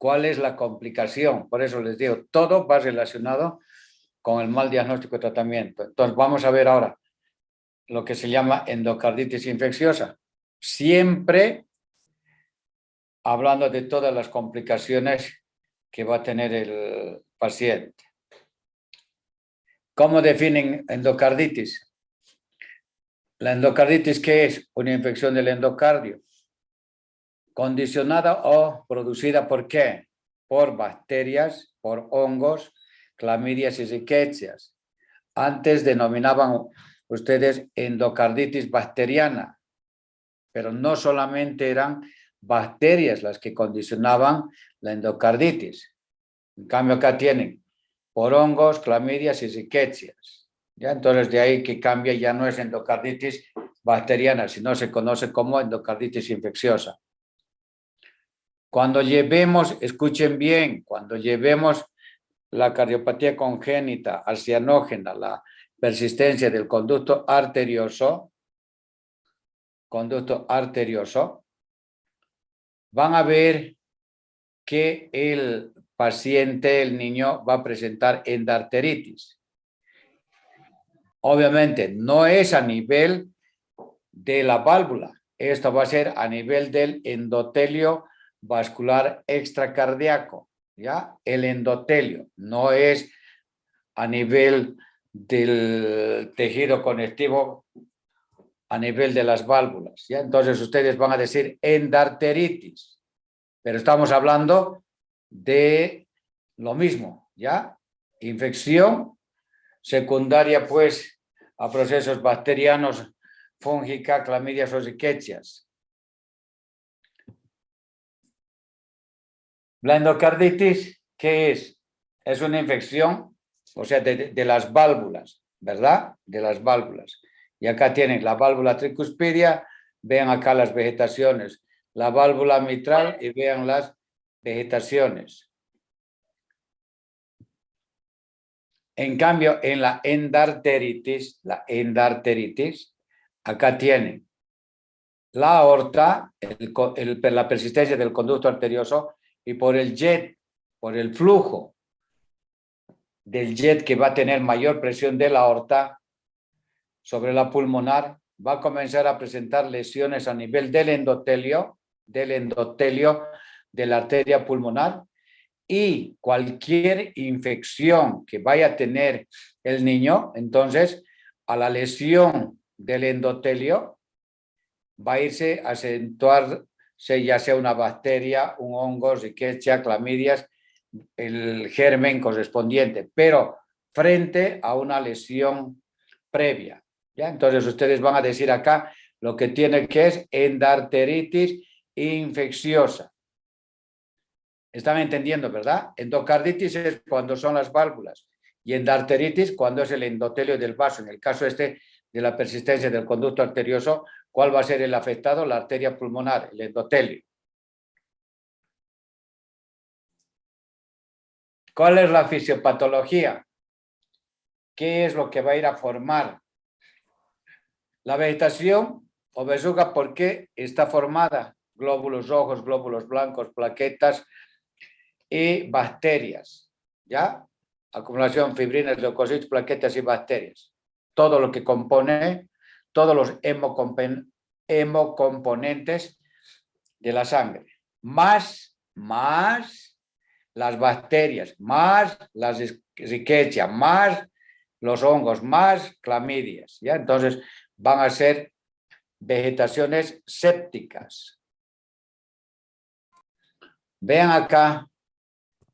¿Cuál es la complicación? Por eso les digo, todo va relacionado con el mal diagnóstico y tratamiento. Entonces, vamos a ver ahora lo que se llama endocarditis infecciosa. Siempre hablando de todas las complicaciones que va a tener el paciente. ¿Cómo definen endocarditis? La endocarditis, ¿qué es? Una infección del endocardio. Condicionada o producida ¿por qué? Por bacterias, por hongos, clamidias y riquecias. Antes denominaban ustedes endocarditis bacteriana, pero no solamente eran bacterias las que condicionaban la endocarditis. En cambio, acá tienen por hongos, clamidias y riquecias. ¿Ya? Entonces, de ahí que cambia, ya no es endocarditis bacteriana, sino se conoce como endocarditis infecciosa. Cuando llevemos, escuchen bien, cuando llevemos la cardiopatía congénita arcianógena, la persistencia del conducto arterioso, van a ver que el paciente, el niño, va a presentar endarteritis. Obviamente, no es a nivel de la válvula. Esto va a ser a nivel del endotelio vascular extracardíaco, ¿ya? El endotelio no es a nivel del tejido conectivo, a nivel de las válvulas, ¿ya? Entonces ustedes van a decir endarteritis, pero estamos hablando de lo mismo, ¿ya? Infección secundaria, pues, a procesos bacterianos, fúngica, clamidias o riquecias. La endocarditis, ¿qué es? Es una infección, o sea, de las válvulas, ¿verdad? De las válvulas. Y acá tienen la válvula tricuspidia, vean acá las vegetaciones, la válvula mitral y vean las vegetaciones. En cambio, en la endarteritis, acá tienen la aorta, la persistencia del conducto arterioso y por el jet, por el flujo del jet que va a tener mayor presión de la aorta sobre la pulmonar, va a comenzar a presentar lesiones a nivel del endotelio de la arteria pulmonar y cualquier infección que vaya a tener el niño, entonces a la lesión del endotelio va a irse a acentuarse ya sea una bacteria, un hongo, rickettsia, clamidias, el germen correspondiente, pero frente a una lesión previa. ¿Ya? Entonces ustedes van a decir acá lo que tiene que es endarteritis infecciosa. ¿Están entendiendo, verdad? Endocarditis es cuando son las válvulas y endarteritis cuando es el endotelio del vaso. En el caso de la persistencia del conducto arterioso, ¿cuál va a ser el afectado? La arteria pulmonar, el endotelio. ¿Cuál es la fisiopatología? ¿Qué es lo que va a ir a formar? La vegetación o verruga, ¿por qué está formada? Glóbulos rojos, glóbulos blancos, plaquetas y bacterias, ¿ya? Acumulación, fibrinas, leucocitos, plaquetas y bacterias. Todo lo que compone, todos los hemocomponentes de la sangre. Más las bacterias, más las riquecias, más los hongos, más clamidias, ¿ya? Entonces van a ser vegetaciones sépticas. Vean acá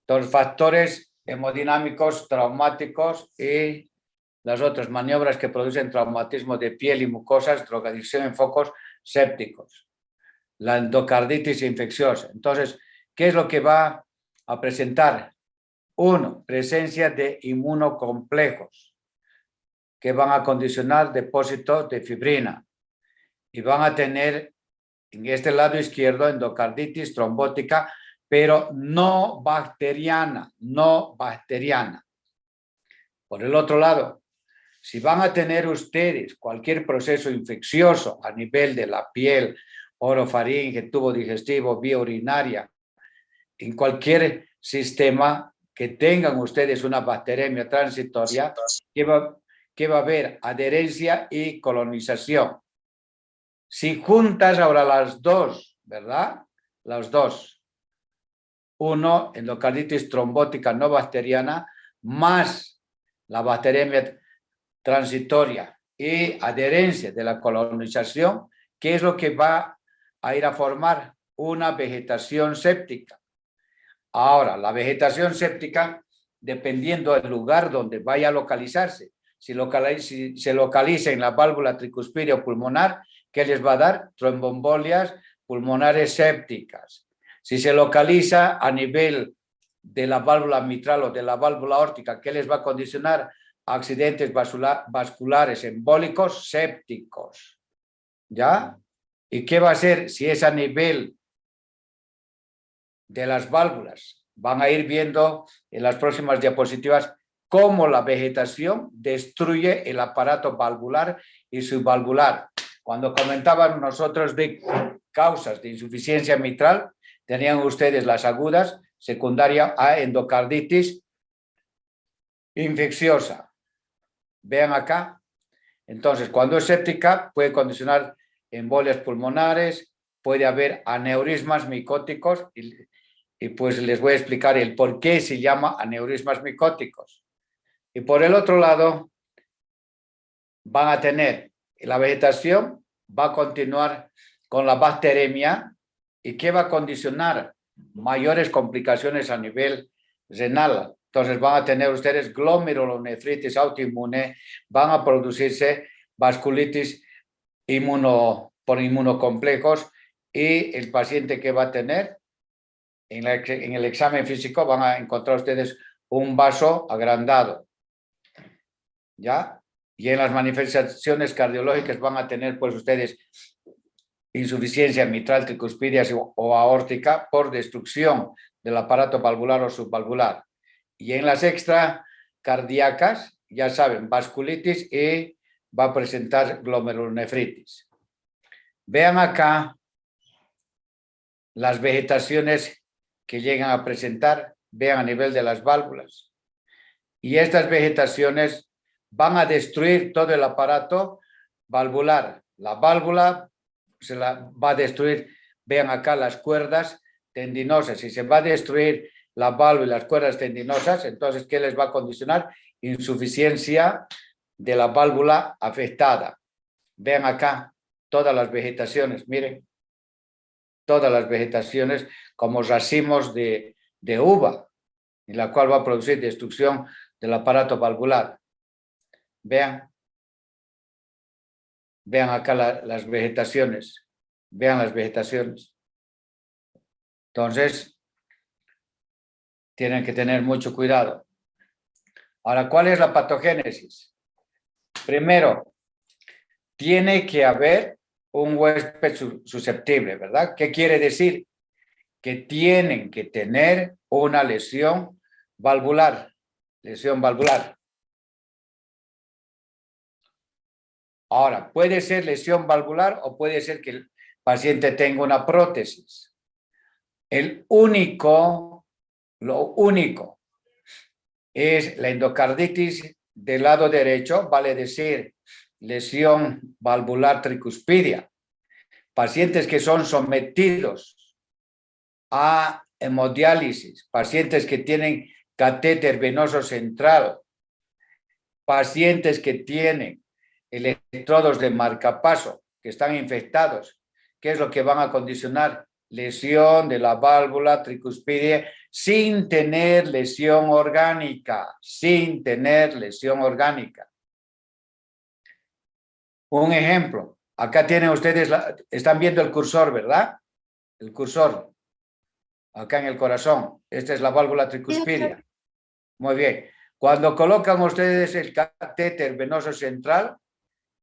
los factores hemodinámicos traumáticos y las otras maniobras que producen traumatismo de piel y mucosas, drogadicción en focos sépticos. La endocarditis infecciosa. Entonces, ¿qué es lo que va a presentar? Uno, presencia de inmunocomplejos que van a condicionar depósitos de fibrina y van a tener en este lado izquierdo endocarditis trombótica, pero no bacteriana. Por el otro lado, si van a tener ustedes cualquier proceso infeccioso a nivel de la piel, orofaringe, tubo digestivo, vía urinaria, en cualquier sistema que tengan ustedes una bacteremia transitoria, que va a haber adherencia y colonización. Si juntas ahora las dos, ¿verdad? Las dos. Uno, endocarditis trombótica no bacteriana, más la bacteremia transitoria y adherencia de la colonización, ¿qué es lo que va a ir a formar? Una vegetación séptica. Ahora, la vegetación séptica, dependiendo del lugar donde vaya a localizarse, si se localiza en la válvula tricuspidia o pulmonar, ¿qué les va a dar? Tromboembolias pulmonares sépticas. Si se localiza a nivel de la válvula mitral o de la válvula aórtica, ¿qué les va a condicionar? Accidentes vasculares embólicos sépticos. ¿Ya? ¿Y qué va a ser si es a nivel de las válvulas? Van a ir viendo en las próximas diapositivas cómo la vegetación destruye el aparato valvular y subvalvular. Cuando comentaban nosotros de causas de insuficiencia mitral, tenían ustedes las agudas, secundaria a endocarditis infecciosa. Vean acá. Entonces, cuando es séptica, puede condicionar embolias pulmonares, puede haber aneurismas micóticos y pues les voy a explicar el por qué se llama aneurismas micóticos. Y por el otro lado, van a tener la vegetación, va a continuar con la bacteremia y que va a condicionar mayores complicaciones a nivel renal. Entonces van a tener ustedes glomerulonefritis autoinmune, van a producirse vasculitis por inmunocomplejos y el paciente que va a tener en el examen físico van a encontrar ustedes un vaso agrandado. ¿Ya? Y en las manifestaciones cardiológicas van a tener pues ustedes insuficiencia mitral, tricuspidia o aórtica por destrucción del aparato valvular o subvalvular. Y en las extracardíacas, ya saben, vasculitis y va a presentar glomerulonefritis. Vean acá las vegetaciones que llegan a presentar, vean a nivel de las válvulas. Y estas vegetaciones van a destruir todo el aparato valvular. La válvula se la va a destruir, vean acá las cuerdas tendinosas. Si se va a destruir la válvula y las cuerdas tendinosas, entonces, ¿qué les va a condicionar? Insuficiencia de la válvula afectada. Vean acá todas las vegetaciones, miren. Todas las vegetaciones como racimos de uva, en la cual va a producir destrucción del aparato valvular. Vean acá las vegetaciones, vean las vegetaciones. Entonces, tienen que tener mucho cuidado. Ahora, ¿cuál es la patogénesis? Primero, tiene que haber un huésped susceptible, ¿verdad? ¿Qué quiere decir? Que tienen que tener una lesión valvular. Lesión valvular. Ahora, puede ser lesión valvular o puede ser que el paciente tenga una prótesis. Lo único es la endocarditis del lado derecho, vale decir, lesión valvular tricuspidia. Pacientes que son sometidos a hemodiálisis, pacientes que tienen catéter venoso central, pacientes que tienen electrodos de marcapaso, que están infectados, ¿qué es lo que van a condicionar? Lesión de la válvula tricuspidia sin tener lesión orgánica, sin tener lesión orgánica. Un ejemplo, acá tienen ustedes, están viendo el cursor, ¿verdad? El cursor, acá en el corazón, esta es la válvula tricuspidia. Muy bien, cuando colocan ustedes el catéter venoso central,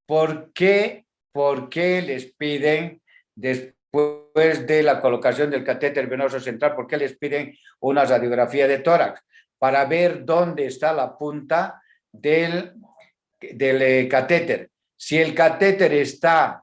¿por qué les piden, después de la colocación del catéter venoso central, por qué les piden una radiografía de tórax? Para ver dónde está la punta del catéter. Si el catéter está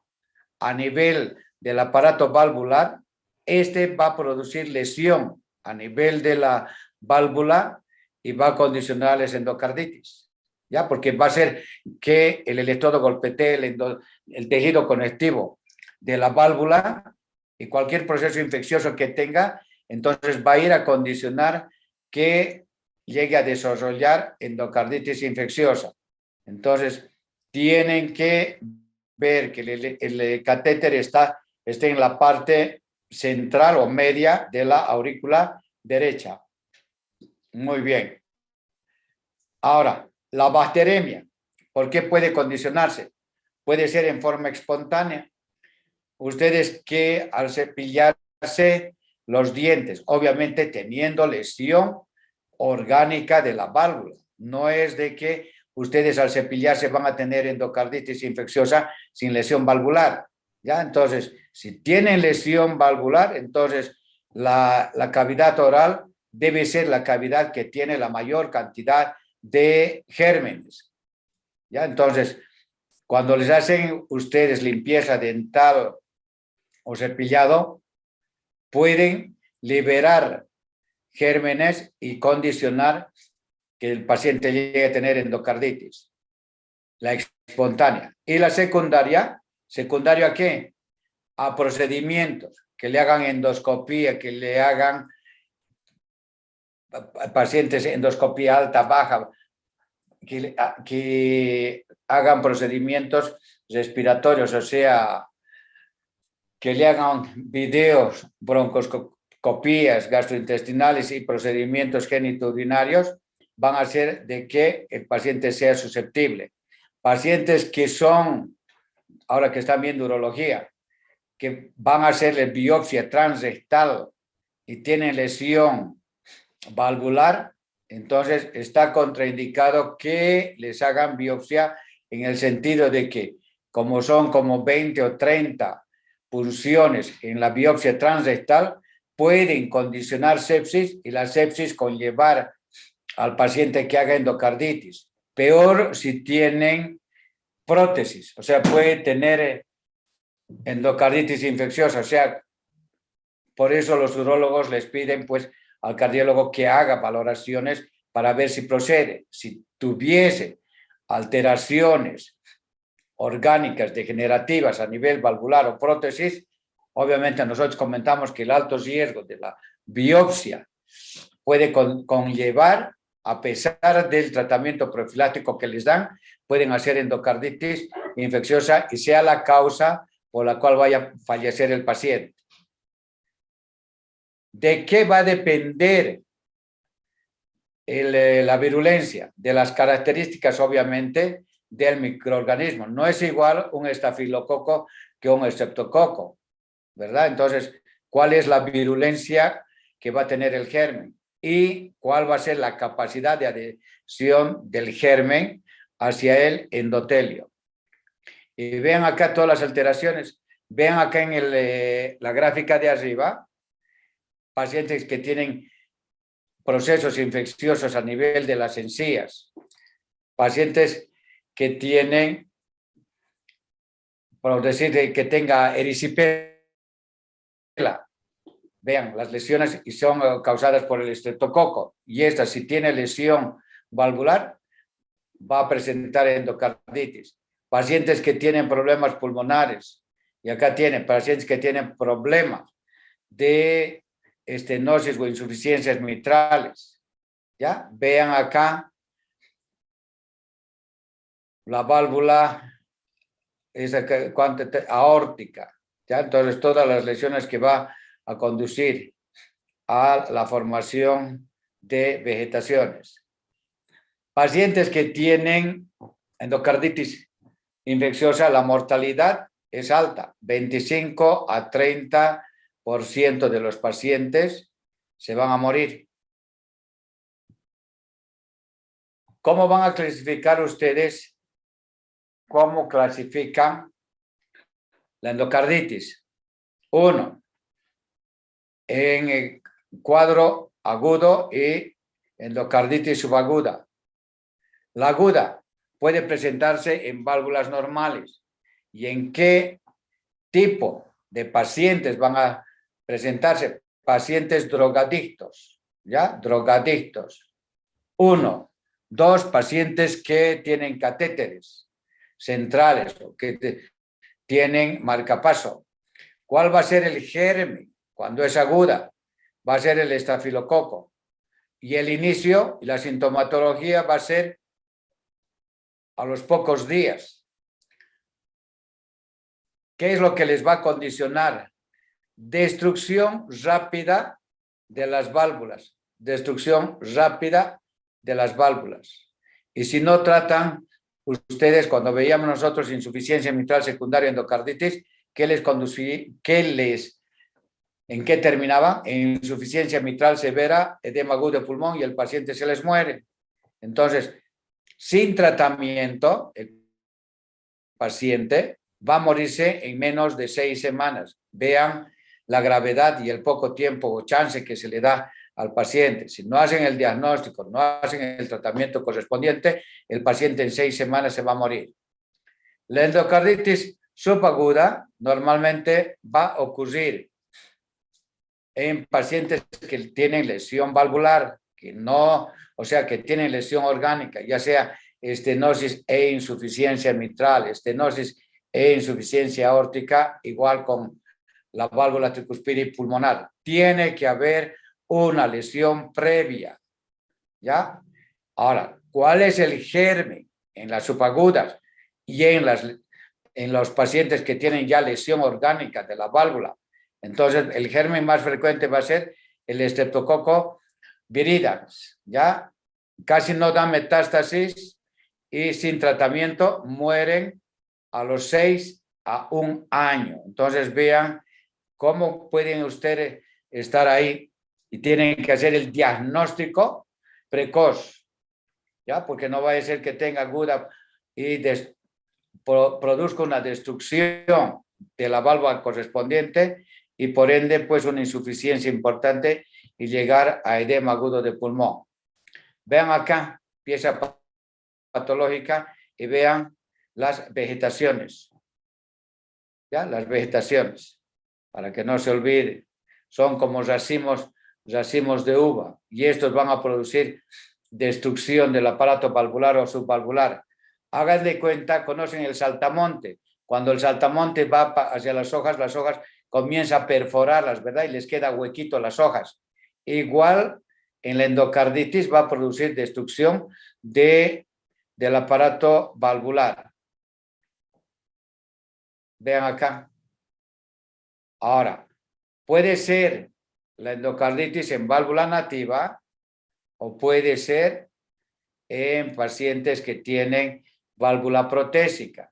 a nivel del aparato valvular, este va a producir lesión a nivel de la válvula y va a condicionar la endocarditis, ¿ya? Porque va a ser que el electrodo golpetee el tejido conectivo de la válvula y cualquier proceso infeccioso que tenga, entonces va a ir a condicionar que llegue a desarrollar endocarditis infecciosa. Entonces, tienen que ver que el catéter esté en la parte central o media de la aurícula derecha. Muy bien. Ahora, la bacteremia, ¿por qué puede condicionarse? Puede ser en forma espontánea. Ustedes que al cepillarse los dientes, obviamente teniendo lesión orgánica de la válvula, no es de que ustedes al cepillarse van a tener endocarditis infecciosa sin lesión valvular, ¿ya? Entonces, si tienen lesión valvular, entonces la cavidad oral debe ser la cavidad que tiene la mayor cantidad de gérmenes, ¿ya? Entonces, cuando les hacen ustedes limpieza dental o cepillado, pueden liberar gérmenes y condicionar que el paciente llegue a tener endocarditis, la espontánea. Y la secundaria, ¿secundaria a qué? A procedimientos, que le hagan endoscopía, que le hagan a pacientes endoscopía alta, baja, que hagan procedimientos respiratorios, o sea, que le hagan videos, broncoscopías gastrointestinales y procedimientos genitourinarios, van a hacer de que el paciente sea susceptible. Pacientes que son, ahora que están viendo urología, que van a hacerle biopsia transrectal y tienen lesión valvular, entonces está contraindicado que les hagan biopsia en el sentido de que como son como 20 o 30 punciones en la biopsia transrectal, pueden condicionar sepsis y la sepsis conllevar al paciente que haga endocarditis. Peor si tienen prótesis, o sea, puede tener endocarditis infecciosa, o sea, por eso los urólogos les piden pues al cardiólogo que haga valoraciones para ver si procede. Si tuviese alteraciones orgánicas degenerativas a nivel valvular o prótesis, obviamente nosotros comentamos que el alto riesgo de la biopsia puede conllevar, a pesar del tratamiento profiláctico que les dan, pueden hacer endocarditis infecciosa y sea la causa por la cual vaya a fallecer el paciente. ¿De qué va a depender la virulencia? De las características, obviamente, del microorganismo. No es igual un estafilococo que un estreptococo, ¿verdad? Entonces, ¿cuál es la virulencia que va a tener el germen? Y cuál va a ser la capacidad de adhesión del germen hacia el endotelio. Y vean acá todas las alteraciones. Vean acá en la gráfica de arriba, pacientes que tienen procesos infecciosos a nivel de las encías, pacientes que tienen, por decir, que tenga erisipela. Vean, las lesiones son causadas por el estreptococo y esta, si tiene lesión valvular, va a presentar endocarditis. Pacientes que tienen problemas pulmonares, y acá tienen pacientes que tienen problemas de estenosis o insuficiencias mitrales, ¿ya? Vean acá la válvula aórtica, ¿ya? Entonces, todas las lesiones que va a conducir a la formación de vegetaciones. Pacientes que tienen endocarditis infecciosa, la mortalidad es alta, 25 a 30% de los pacientes se van a morir. ¿Cómo van a clasificar ustedes? ¿Cómo clasifican la endocarditis? 1, en el cuadro agudo y endocarditis subaguda. La aguda puede presentarse en válvulas normales. ¿Y en qué tipo de pacientes van a presentarse? pacientes drogadictos, ¿ya? Drogadictos. 1. 2, pacientes que tienen catéteres centrales o que tienen marcapaso. ¿Cuál va a ser el germen cuando es aguda? Va a ser el estafilococo. Y el inicio y la sintomatología va a ser a los pocos días. ¿Qué es lo que les va a condicionar? Destrucción rápida de las válvulas. Destrucción rápida de las válvulas. Y si no tratan, ustedes cuando veíamos nosotros insuficiencia mitral secundaria endocarditis, ¿qué les conducía? ¿En qué terminaba? En insuficiencia mitral severa, edema agudo de pulmón y el paciente se les muere. Entonces, sin tratamiento, el paciente va a morirse en menos de 6 semanas. Vean la gravedad y el poco tiempo o chance que se le da al paciente. Si no hacen el diagnóstico, no hacen el tratamiento correspondiente, el paciente en 6 semanas se va a morir. La endocarditis subaguda normalmente va a ocurrir en pacientes que tienen lesión valvular, que no, o sea, que tienen lesión orgánica, ya sea estenosis e insuficiencia mitral, estenosis e insuficiencia aórtica, igual con la válvula tricuspide pulmonar. Tiene que haber una lesión previa, ¿ya? Ahora, ¿cuál es el germen en las subagudas y en los pacientes que tienen ya lesión orgánica de la válvula? Entonces, el germen más frecuente va a ser el Streptococcus viridans, ¿ya? Casi no dan metástasis y sin tratamiento mueren a los 6 a 1 año. Entonces, vean cómo pueden ustedes estar ahí y tienen que hacer el diagnóstico precoz, ¿ya? Porque no va a ser que tenga aguda y produzca una destrucción de la válvula correspondiente y por ende pues una insuficiencia importante y llegar a edema agudo de pulmón. Vean acá, pieza patológica y vean las vegetaciones. ¿Ya? Las vegetaciones, para que no se olvide, son como racimos de uva y estos van a producir destrucción del aparato valvular o subvalvular. Hagan de cuenta, conocen el saltamonte. Cuando el saltamonte va hacia las hojas comienza a perforarlas, ¿verdad? Y les queda huequito las hojas. Igual en la endocarditis va a producir destrucción del aparato valvular. Vean acá. Ahora, puede ser la endocarditis en válvula nativa o puede ser en pacientes que tienen válvula protésica.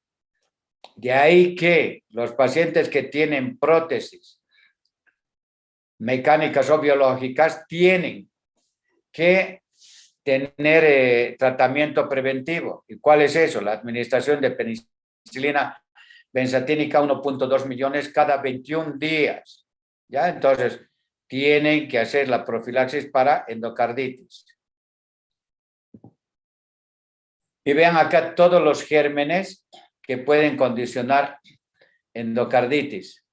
De ahí que los pacientes que tienen prótesis mecánicas o biológicas tienen que tener tratamiento preventivo. ¿Y cuál es eso? La administración de penicilina benzatínica 1.2 millones cada 21 días. ¿Ya? Entonces, tienen que hacer la profilaxis para endocarditis. Y vean acá todos los gérmenes que pueden condicionar endocarditis.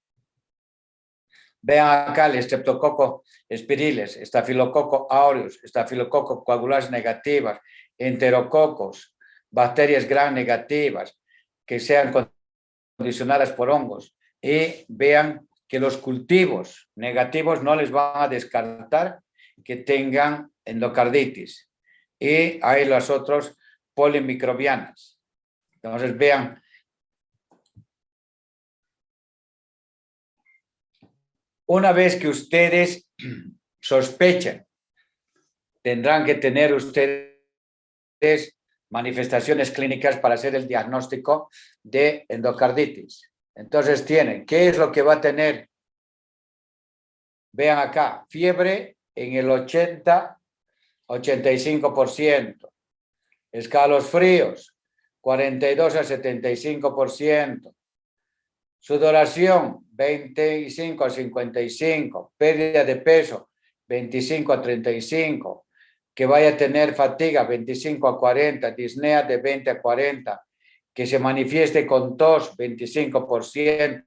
Vean acá el Streptococcus spiriles, Staphylococcus aureus, Staphylococcus coagulans negativas, enterococos, bacterias gram negativas que sean condicionadas por hongos. Y vean que los cultivos negativos no les van a descartar que tengan endocarditis. Y hay las otras polimicrobianas. Entonces vean. Una vez que ustedes sospechan, tendrán que tener ustedes manifestaciones clínicas para hacer el diagnóstico de endocarditis. Entonces tienen, ¿qué es lo que va a tener? Vean acá, fiebre en el 80-85%, escalofríos 42 a 75%, sudoración 25 a 55, pérdida de peso 25 a 35, que vaya a tener fatiga 25 a 40, disnea de 20 a 40, que se manifieste con tos 25%,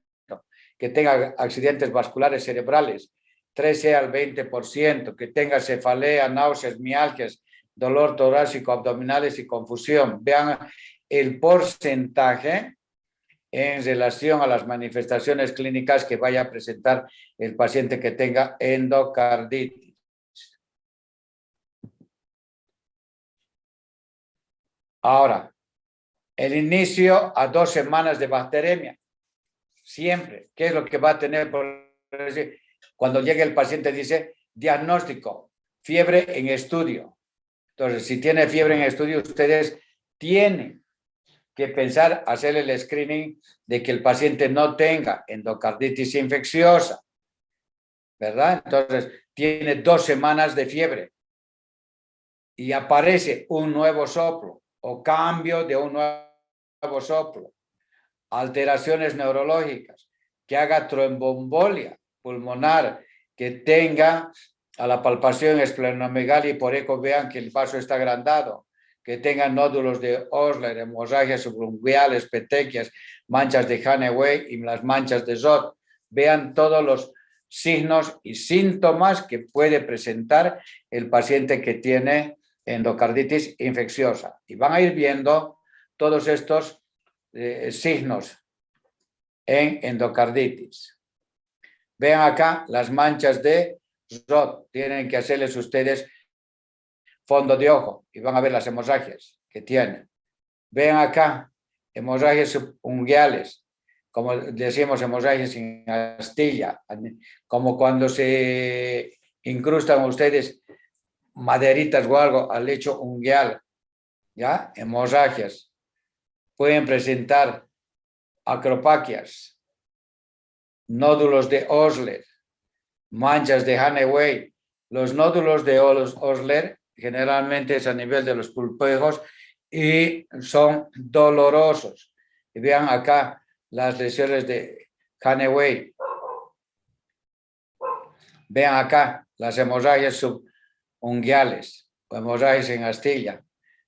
que tenga accidentes vasculares cerebrales 13 al 20%, que tenga cefalea, náuseas, mialgias, dolor torácico, abdominales y confusión. Vean el porcentaje en relación a las manifestaciones clínicas que vaya a presentar el paciente que tenga endocarditis. Ahora, el inicio a 2 semanas de bacteremia. Siempre. ¿Qué es lo que va a tener? Cuando llegue el paciente dice, diagnóstico, fiebre en estudio. Entonces, si tiene fiebre en estudio, ustedes tienen que pensar, hacer el screening de que el paciente no tenga endocarditis infecciosa, ¿verdad? Entonces, tiene 2 semanas de fiebre y aparece un nuevo soplo o cambio de un nuevo soplo, alteraciones neurológicas, que haga tromboembolia pulmonar, que tenga a la palpación esplenomegalia y por eco vean que el vaso está agrandado, que tengan nódulos de Osler, hemorragias subunguales, petequias, manchas de Haneway y las manchas de Zott. Vean todos los signos y síntomas que puede presentar el paciente que tiene endocarditis infecciosa. Y van a ir viendo todos estos signos en endocarditis. Vean acá las manchas de Zott. Tienen que hacerles ustedes fondo de ojo y van a ver las hemorragias que tienen. Vean acá hemorragias subunguales, como decimos, hemorragias en astilla, como cuando se incrustan ustedes maderitas o algo al lecho ungueal, ¿ya? Hemorragias. Pueden presentar acropaquias, nódulos de Osler, manchas de Haneway. Los nódulos de Osler generalmente es a nivel de los pulpejos y son dolorosos. Y vean acá las lesiones de Haneway. Vean acá las hemorragias subunguales o hemorragias en astilla.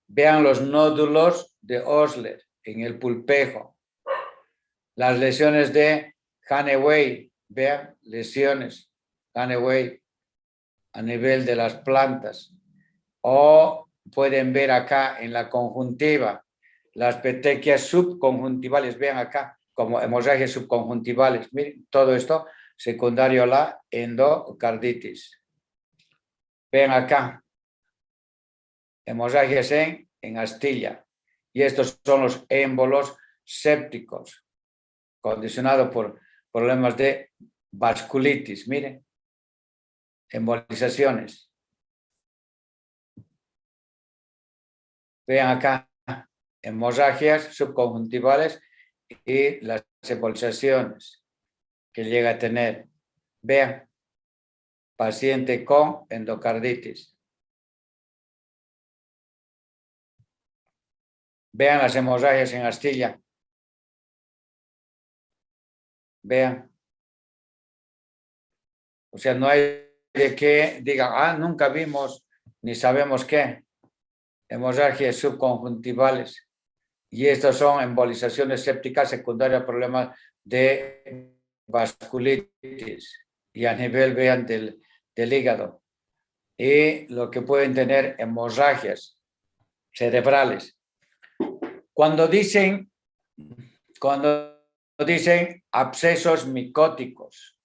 Vean los nódulos de Osler en el pulpejo. Las lesiones de Haneway. Vean lesiones Haneway a nivel de las plantas. O pueden ver acá en la conjuntiva las petequias subconjuntivales. Vean acá como hemorragias subconjuntivales. Miren, todo esto secundario a la endocarditis. Vean acá hemorragias en astilla. Y estos son los émbolos sépticos condicionados por problemas de vasculitis. Miren, embolizaciones. Vean acá hemorragias subconjuntivales y las embolizaciones que llega a tener. Vean, paciente con endocarditis. Vean las hemorragias en astilla. Vean. O sea, no hay de que digan, nunca vimos ni sabemos qué. Hemorragias subconjuntivales. Y estas son embolizaciones sépticas secundarias a problemas de vasculitis y a nivel, vean, del hígado. Y lo que pueden tener hemorragias cerebrales. Cuando dicen abscesos micóticos,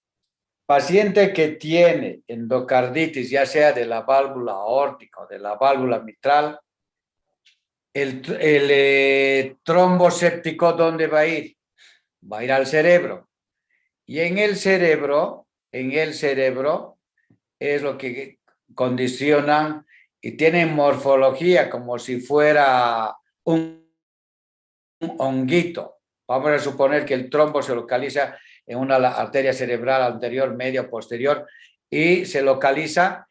paciente que tiene endocarditis, ya sea de la válvula aórtica o de la válvula mitral, el trombo séptico, ¿dónde va a ir? Va a ir al cerebro. Y en el cerebro es lo que condicionan y tienen morfología como si fuera un honguito. Vamos a suponer que el trombo se localiza en una arteria cerebral anterior, media o posterior y se localiza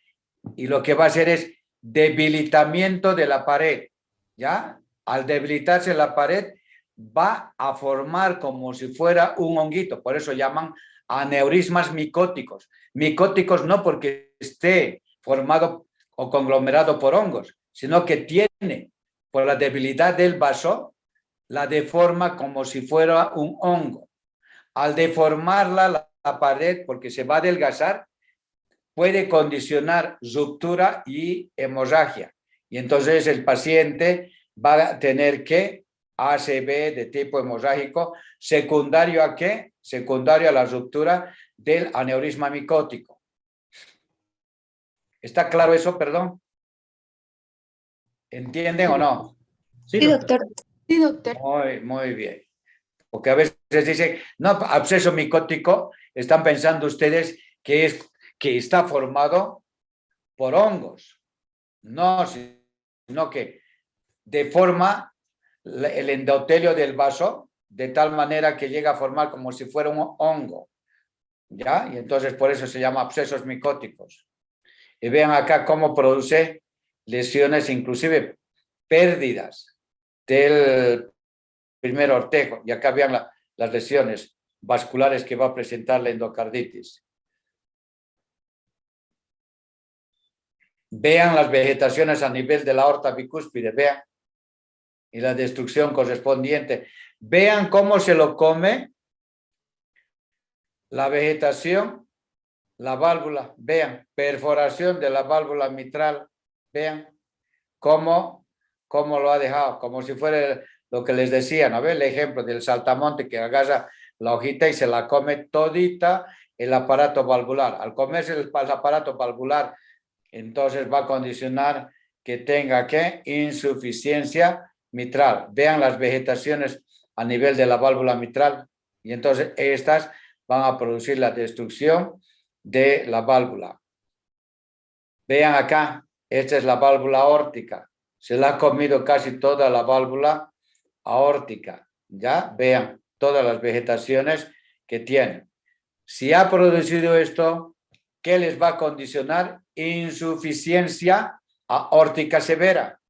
y lo que va a hacer es debilitamiento de la pared, ¿ya? Al debilitarse la pared va a formar como si fuera un honguito, por eso llaman aneurismas micóticos. Micóticos no porque esté formado o conglomerado por hongos, sino que tiene, por la debilidad del vaso, la deforma como si fuera un hongo. Al deformarla la pared, porque se va a adelgazar, puede condicionar ruptura y hemorragia. Y entonces el paciente va a tener que ACV de tipo hemorrágico, secundario ¿a qué? Secundario a la ruptura del aneurisma micótico. ¿Está claro eso, perdón? ¿Entienden o no? Sí, doctor. Sí, doctor. Muy bien. Porque a veces dicen, no, absceso micótico, están pensando ustedes que está formado por hongos. No, sino que deforma el endotelio del vaso de tal manera que llega a formar como si fuera un hongo. ¿Ya? Y entonces por eso se llama abscesos micóticos. Y vean acá cómo produce lesiones, inclusive pérdidas del primer ortejo. Y acá vean las lesiones vasculares que va a presentar la endocarditis. Vean las vegetaciones a nivel de la aorta bicúspide, vean. Y la destrucción correspondiente. Vean cómo se lo come la vegetación, la válvula, vean, perforación de la válvula mitral, vean cómo lo ha dejado, como si fuera lo que les decía, ¿no? El ejemplo del saltamonte que agarra la hojita y se la come todita el aparato valvular. Al comerse el aparato valvular, entonces va a condicionar que tenga ¿qué? Insuficiencia mitral. Vean las vegetaciones a nivel de la válvula mitral y entonces estas van a producir la destrucción de la válvula. Vean acá, esta es la válvula aórtica. Se la ha comido casi toda la válvula aórtica. ¿Ya? Vean todas las vegetaciones que tiene. Si ha producido esto, ¿qué les va a condicionar? Insuficiencia aórtica severa.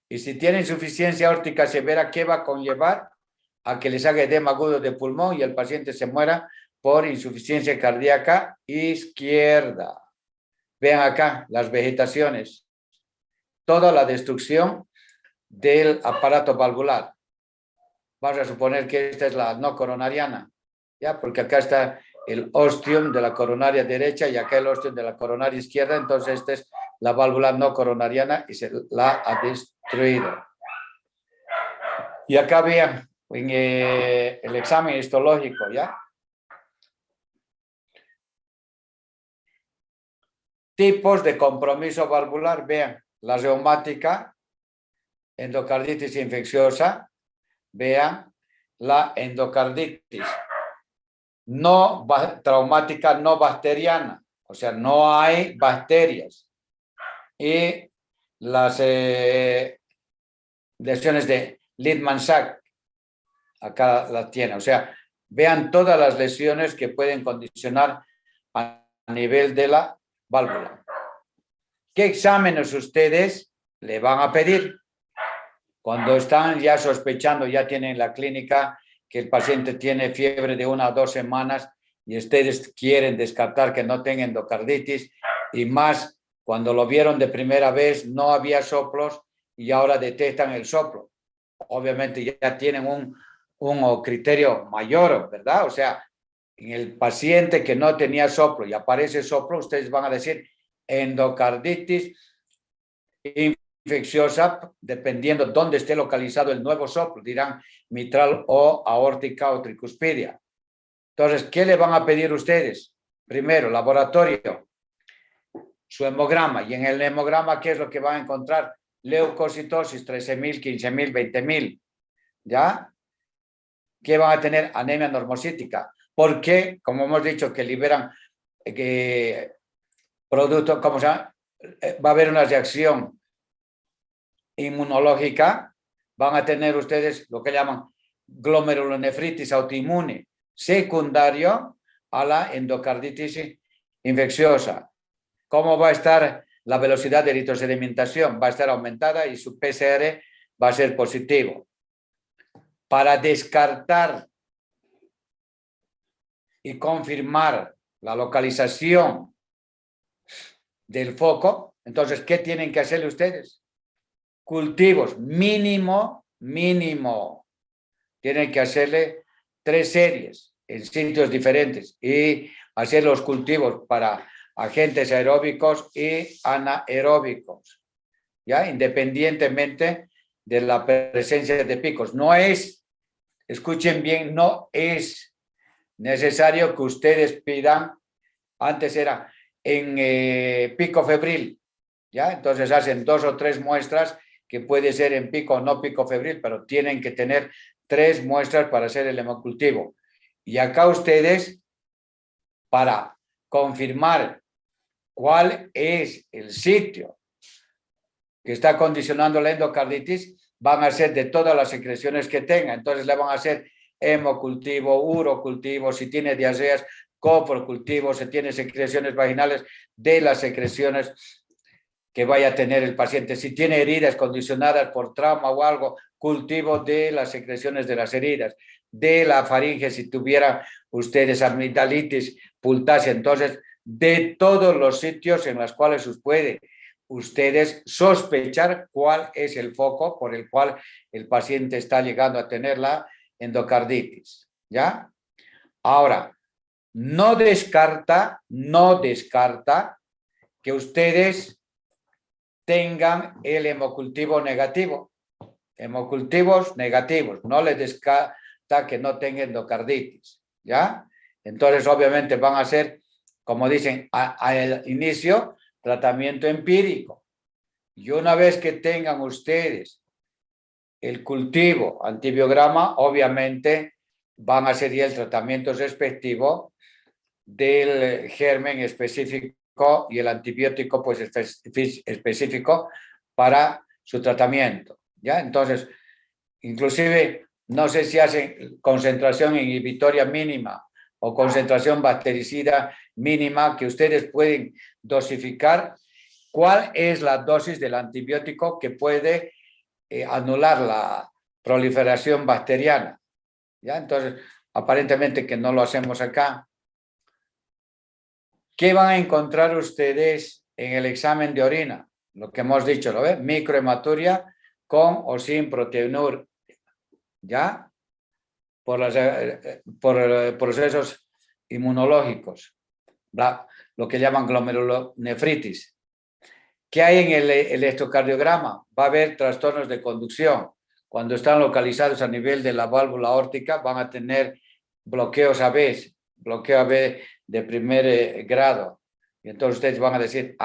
Y si tiene insuficiencia aórtica severa, ¿qué va a conllevar? A que les haga edema agudo de pulmón y el paciente se muera por insuficiencia cardíaca izquierda. Vean acá las vegetaciones. Toda la destrucción del aparato valvular. Vamos a suponer que esta es la no coronariana, ¿ya? Porque acá está el ostium de la coronaria derecha y acá el ostium de la coronaria izquierda, entonces esta es la válvula no coronariana y se la ha destruido. Y acá vean en el examen histológico, ¿ya? Tipos de compromiso valvular, vean, la reumática, endocarditis infecciosa, vean, la endocarditis no traumática no bacteriana, o sea, no hay bacterias. Y las lesiones de Littmann-Sachs, acá las tiene, o sea, vean todas las lesiones que pueden condicionar a nivel de la válvula. ¿Qué exámenes ustedes le van a pedir? Cuando están ya sospechando, ya tienen la clínica, que el paciente tiene fiebre de 1 a 2 semanas y ustedes quieren descartar que no tenga endocarditis y más cuando lo vieron de primera vez no había soplos y ahora detectan el soplo. Obviamente ya tienen un criterio mayor, ¿verdad? O sea, en el paciente que no tenía soplo y aparece soplo, ustedes van a decir endocarditis infecciosa, dependiendo dónde esté localizado el nuevo soplo, dirán mitral o aórtica o tricuspidia. Entonces, ¿qué le van a pedir ustedes? Primero, laboratorio, su hemograma, y en el hemograma, ¿qué es lo que van a encontrar? Leucocitosis, 13.000, 15.000, 20.000, ¿ya? ¿Qué van a tener? Anemia normocítica. ¿Por qué? Como hemos dicho, que liberan productos, ¿cómo se llama? Va a haber una reacción inmunológica, van a tener ustedes lo que llaman glomerulonefritis autoinmune secundario a la endocarditis infecciosa. ¿Cómo va a estar la velocidad de eritrosedimentación? Va a estar aumentada y su PCR va a ser positivo. Para descartar y confirmar la localización del foco, entonces, ¿qué tienen que hacerle ustedes? Cultivos, mínimo. Tienen que hacerle 3 series en sitios diferentes y hacer los cultivos para agentes aeróbicos y anaeróbicos, ¿ya? Independientemente de la presencia de picos. No es, escuchen bien, no es necesario que ustedes pidan, antes era en pico febril, ¿ya? Entonces hacen 2 o 3 muestras, que puede ser en pico o no pico febril, pero tienen que tener 3 muestras para hacer el hemocultivo. Y acá ustedes, para confirmar cuál es el sitio que está condicionando la endocarditis, van a hacer de todas las secreciones que tenga. Entonces le van a hacer hemocultivo, urocultivo, si tiene diarreas, coprocultivo, si tiene secreciones vaginales, de las secreciones que vaya a tener el paciente. Si tiene heridas condicionadas por trauma o algo, cultivo de las secreciones de las heridas, de la faringe, si tuviera ustedes amigdalitis, pultasia. Entonces, de todos los sitios en los cuales ustedes sospechar cuál es el foco por el cual el paciente está llegando a tener la endocarditis, ¿ya? Ahora, no descarta que ustedes tengan el hemocultivo negativo. Hemocultivos negativos, no les descarta que no tengan endocarditis, ¿ya? Entonces, obviamente, van a hacer, como dicen, al inicio, tratamiento empírico. Y una vez que tengan ustedes el cultivo antibiograma, obviamente, van a hacer ya el tratamiento respectivo del germen específico y el antibiótico pues específico para su tratamiento, ¿ya? Entonces, inclusive, no sé si hacen concentración inhibitoria mínima o concentración bactericida mínima, que ustedes pueden dosificar. ¿Cuál es la dosis del antibiótico que puede anular la proliferación bacteriana? ¿Ya? Entonces, aparentemente que no lo hacemos acá. ¿Qué van a encontrar ustedes en el examen de orina? Lo que hemos dicho, ¿lo ven? Microhematuria con o sin proteinuria, ¿ya? Por procesos inmunológicos, lo que llaman glomerulonefritis. ¿Qué hay en el electrocardiograma? Va a haber trastornos de conducción. Cuando están localizados a nivel de la válvula aórtica, van a tener bloqueos AB, bloqueo AB de primer grado. Y entonces ustedes van a decir,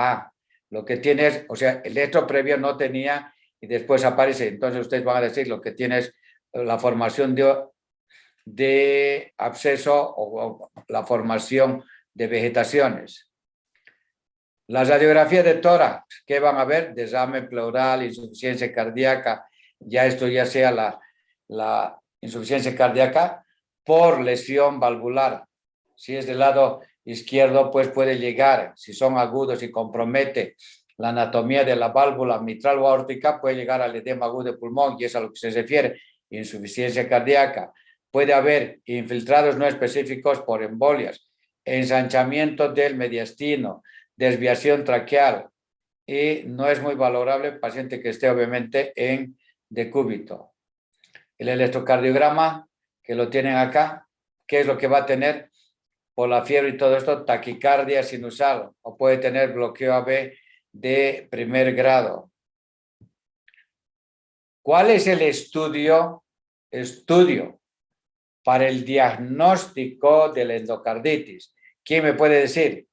lo que tienes, o sea, el electro previo no tenía y después aparece. Entonces ustedes van a decir, lo que tienes la formación de absceso o la formación de vegetaciones. La radiografía de tórax, ¿qué van a ver? Derrame pleural, insuficiencia cardíaca, ya esto ya sea la insuficiencia cardíaca por lesión valvular. Si es del lado izquierdo, pues puede llegar, si son agudos y compromete la anatomía de la válvula mitral o aórtica, puede llegar al edema agudo de pulmón, y es a lo que se refiere, insuficiencia cardíaca. Puede haber infiltrados no específicos por embolias, ensanchamiento del mediastino, desviación traqueal, y no es muy valorable el paciente que esté obviamente en decúbito. El electrocardiograma, que lo tienen acá, ¿qué es lo que va a tener? Por la fiebre y todo esto, taquicardia sinusal, o puede tener bloqueo AB de primer grado. ¿Cuál es el estudio para el diagnóstico de la endocarditis? ¿Quién me puede decir?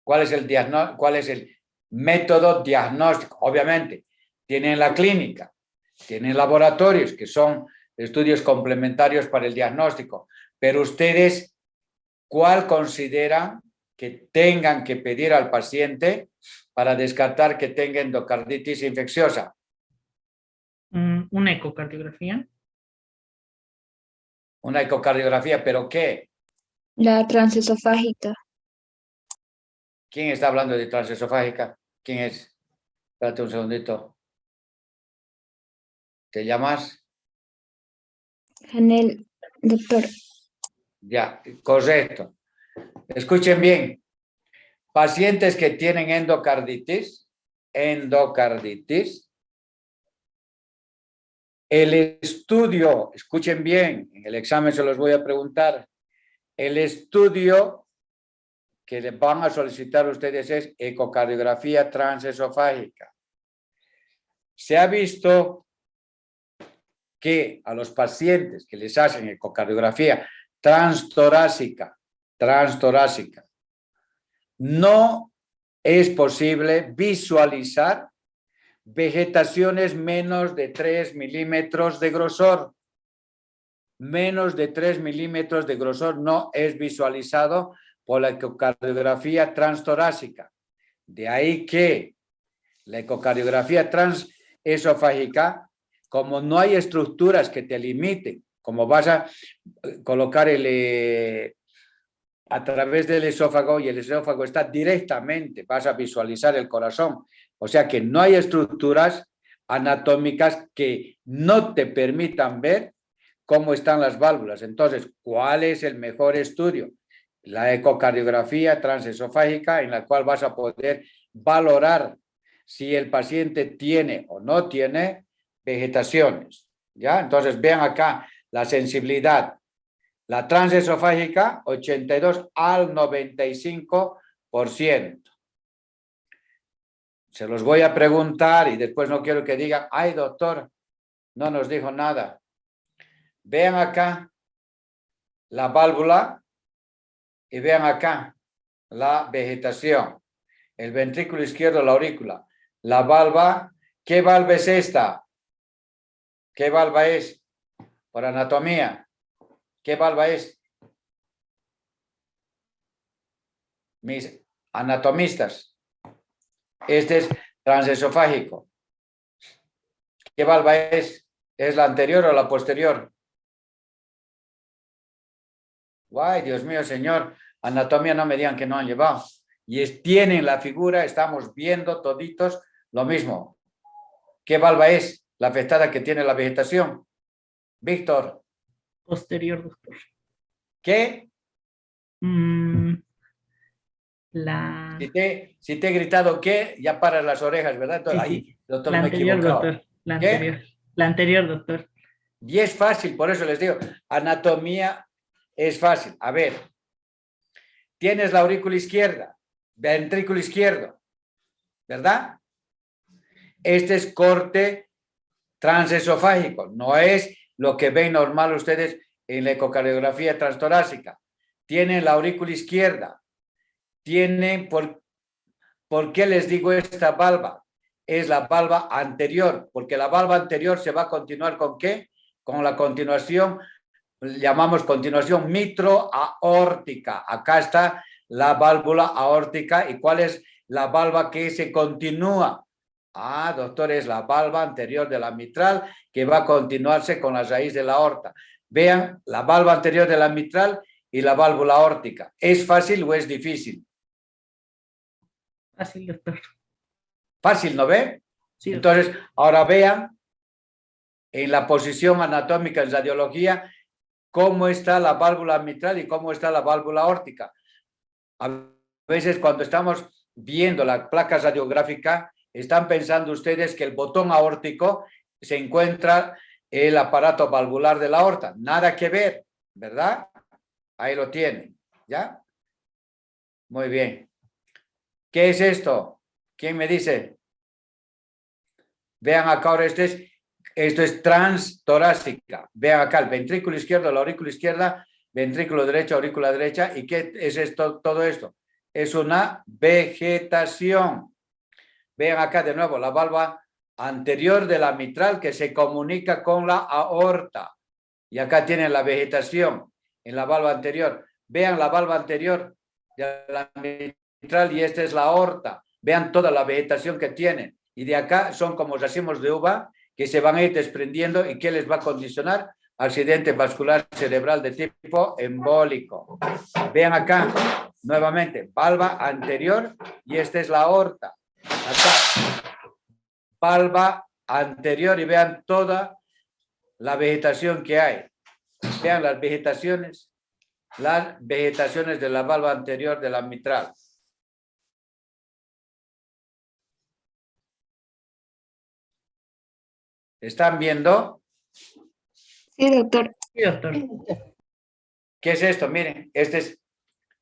¿Cuál es el método diagnóstico? Obviamente, tienen la clínica, tienen laboratorios, que son estudios complementarios para el diagnóstico, pero ustedes, ¿cuál consideran que tengan que pedir al paciente para descartar que tenga endocarditis infecciosa? Una ecocardiografía. Una ecocardiografía, ¿pero qué? La transesofágica. ¿Quién está hablando de transesofágica? ¿Quién es? Espérate un segundito. ¿Te llamas? Janel, doctor. Ya, correcto. Escuchen bien. Pacientes que tienen endocarditis, el estudio, escuchen bien, en el examen se los voy a preguntar, el estudio que les van a solicitar ustedes es ecocardiografía transesofágica. Se ha visto que a los pacientes que les hacen ecocardiografía transtorácica, no es posible visualizar vegetaciones menos de 3 milímetros de grosor. Menos de 3 milímetros de grosor no es visualizado por la ecocardiografía transtorácica. De ahí que la ecocardiografía transesofágica, como no hay estructuras que te limiten, como vas a colocar a través del esófago y el esófago está directamente, vas a visualizar el corazón. O sea que no hay estructuras anatómicas que no te permitan ver cómo están las válvulas. Entonces, ¿cuál es el mejor estudio? La ecocardiografía transesofágica, en la cual vas a poder valorar si el paciente tiene o no tiene vegetaciones. ¿Ya? Entonces, vean acá la sensibilidad. La transesofágica, 82 al 95%. Se los voy a preguntar y después no quiero que digan, ay, doctor, no nos dijo nada. Vean acá la válvula y vean acá la vegetación. El ventrículo izquierdo, la aurícula. La valva, ¿qué valva es esta? ¿Qué valva es? Por anatomía. ¿Qué valva es? Mis anatomistas. Este es transesofágico. ¿Qué valva es? ¿Es la anterior o la posterior? Ay, Dios mío, señor, anatomía no me digan que no han llevado. Y tienen la figura, estamos viendo toditos lo mismo. ¿Qué valva es la afectada que tiene la vegetación? Víctor. Posterior, doctor. ¿Qué? La... Si te he gritado ¿qué? Ya paras las orejas, ¿verdad? Entonces, Sí, ahí, sí. doctor, La me he anterior, equivocado. doctor. La ¿Qué? anterior. La anterior, doctor. Y es fácil, por eso les digo, anatomía es fácil. A ver, tienes la aurícula izquierda, ventrículo izquierdo, ¿verdad? Este es corte transesofágico, no es lo que ven normal ustedes en la ecocardiografía transtorácica. Tienen la aurícula izquierda, tienen, ¿por qué les digo esta valva? Es la valva anterior, porque la valva anterior se va a continuar ¿con qué? Con la continuación, llamamos continuación mitroaórtica. Acá está la válvula aórtica. ¿Y cuál es la valva que se continúa? Ah, doctor, es la valva anterior de la mitral que va a continuarse con la raíz de la aorta. Vean la valva anterior de la mitral y la válvula aórtica. ¿Es fácil o es difícil? Fácil, doctor. Fácil, ¿no ve? Sí, doctor. Entonces, ahora vean en la posición anatómica en radiología cómo está la válvula mitral y cómo está la válvula aórtica. A veces cuando estamos viendo la placa radiográfica, están pensando ustedes que el botón aórtico se encuentra el aparato valvular de la aorta. Nada que ver, ¿verdad? Ahí lo tienen, ¿ya? Muy bien. ¿Qué es esto? ¿Quién me dice? Vean acá ahora, esto es transtorácica. Vean acá el ventrículo izquierdo, la aurícula izquierda, ventrículo derecho, aurícula derecha. ¿Y qué es esto? Todo esto es una vegetación. Vean acá de nuevo la valva anterior de la mitral que se comunica con la aorta. Y acá tienen la vegetación en la valva anterior. Vean la valva anterior de la mitral y esta es la aorta. Vean toda la vegetación que tienen. Y de acá son como racimos de uva que se van a ir desprendiendo y que les va a condicionar accidente vascular cerebral de tipo embólico. Vean acá nuevamente, valva anterior y esta es la aorta. Acá, valva anterior y vean toda la vegetación que hay. Vean las vegetaciones de la valva anterior de la mitral. ¿Están viendo? Sí, doctor. Sí, doctor. ¿Qué es esto? Miren, este es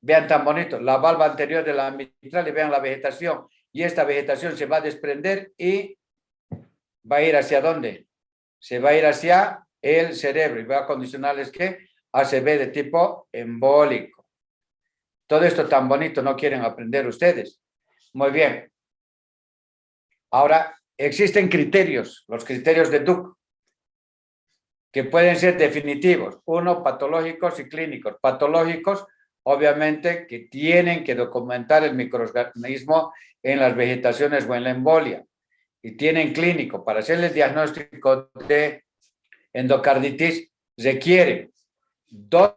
Vean tan bonito, la valva anterior de la mitral y vean la vegetación. Y esta vegetación se va a desprender y va a ir hacia ¿dónde? Se va a ir hacia el cerebro y va a condicionarles que ACV de tipo embólico. Todo esto tan bonito no quieren aprender ustedes. Muy bien. Ahora, existen criterios, los criterios de Duke, que pueden ser definitivos. Uno, patológicos y clínicos. Patológicos, obviamente, que tienen que documentar el microorganismo en las vegetaciones o en la embolia. Y tienen clínico. Para hacer el diagnóstico de endocarditis, requiere 2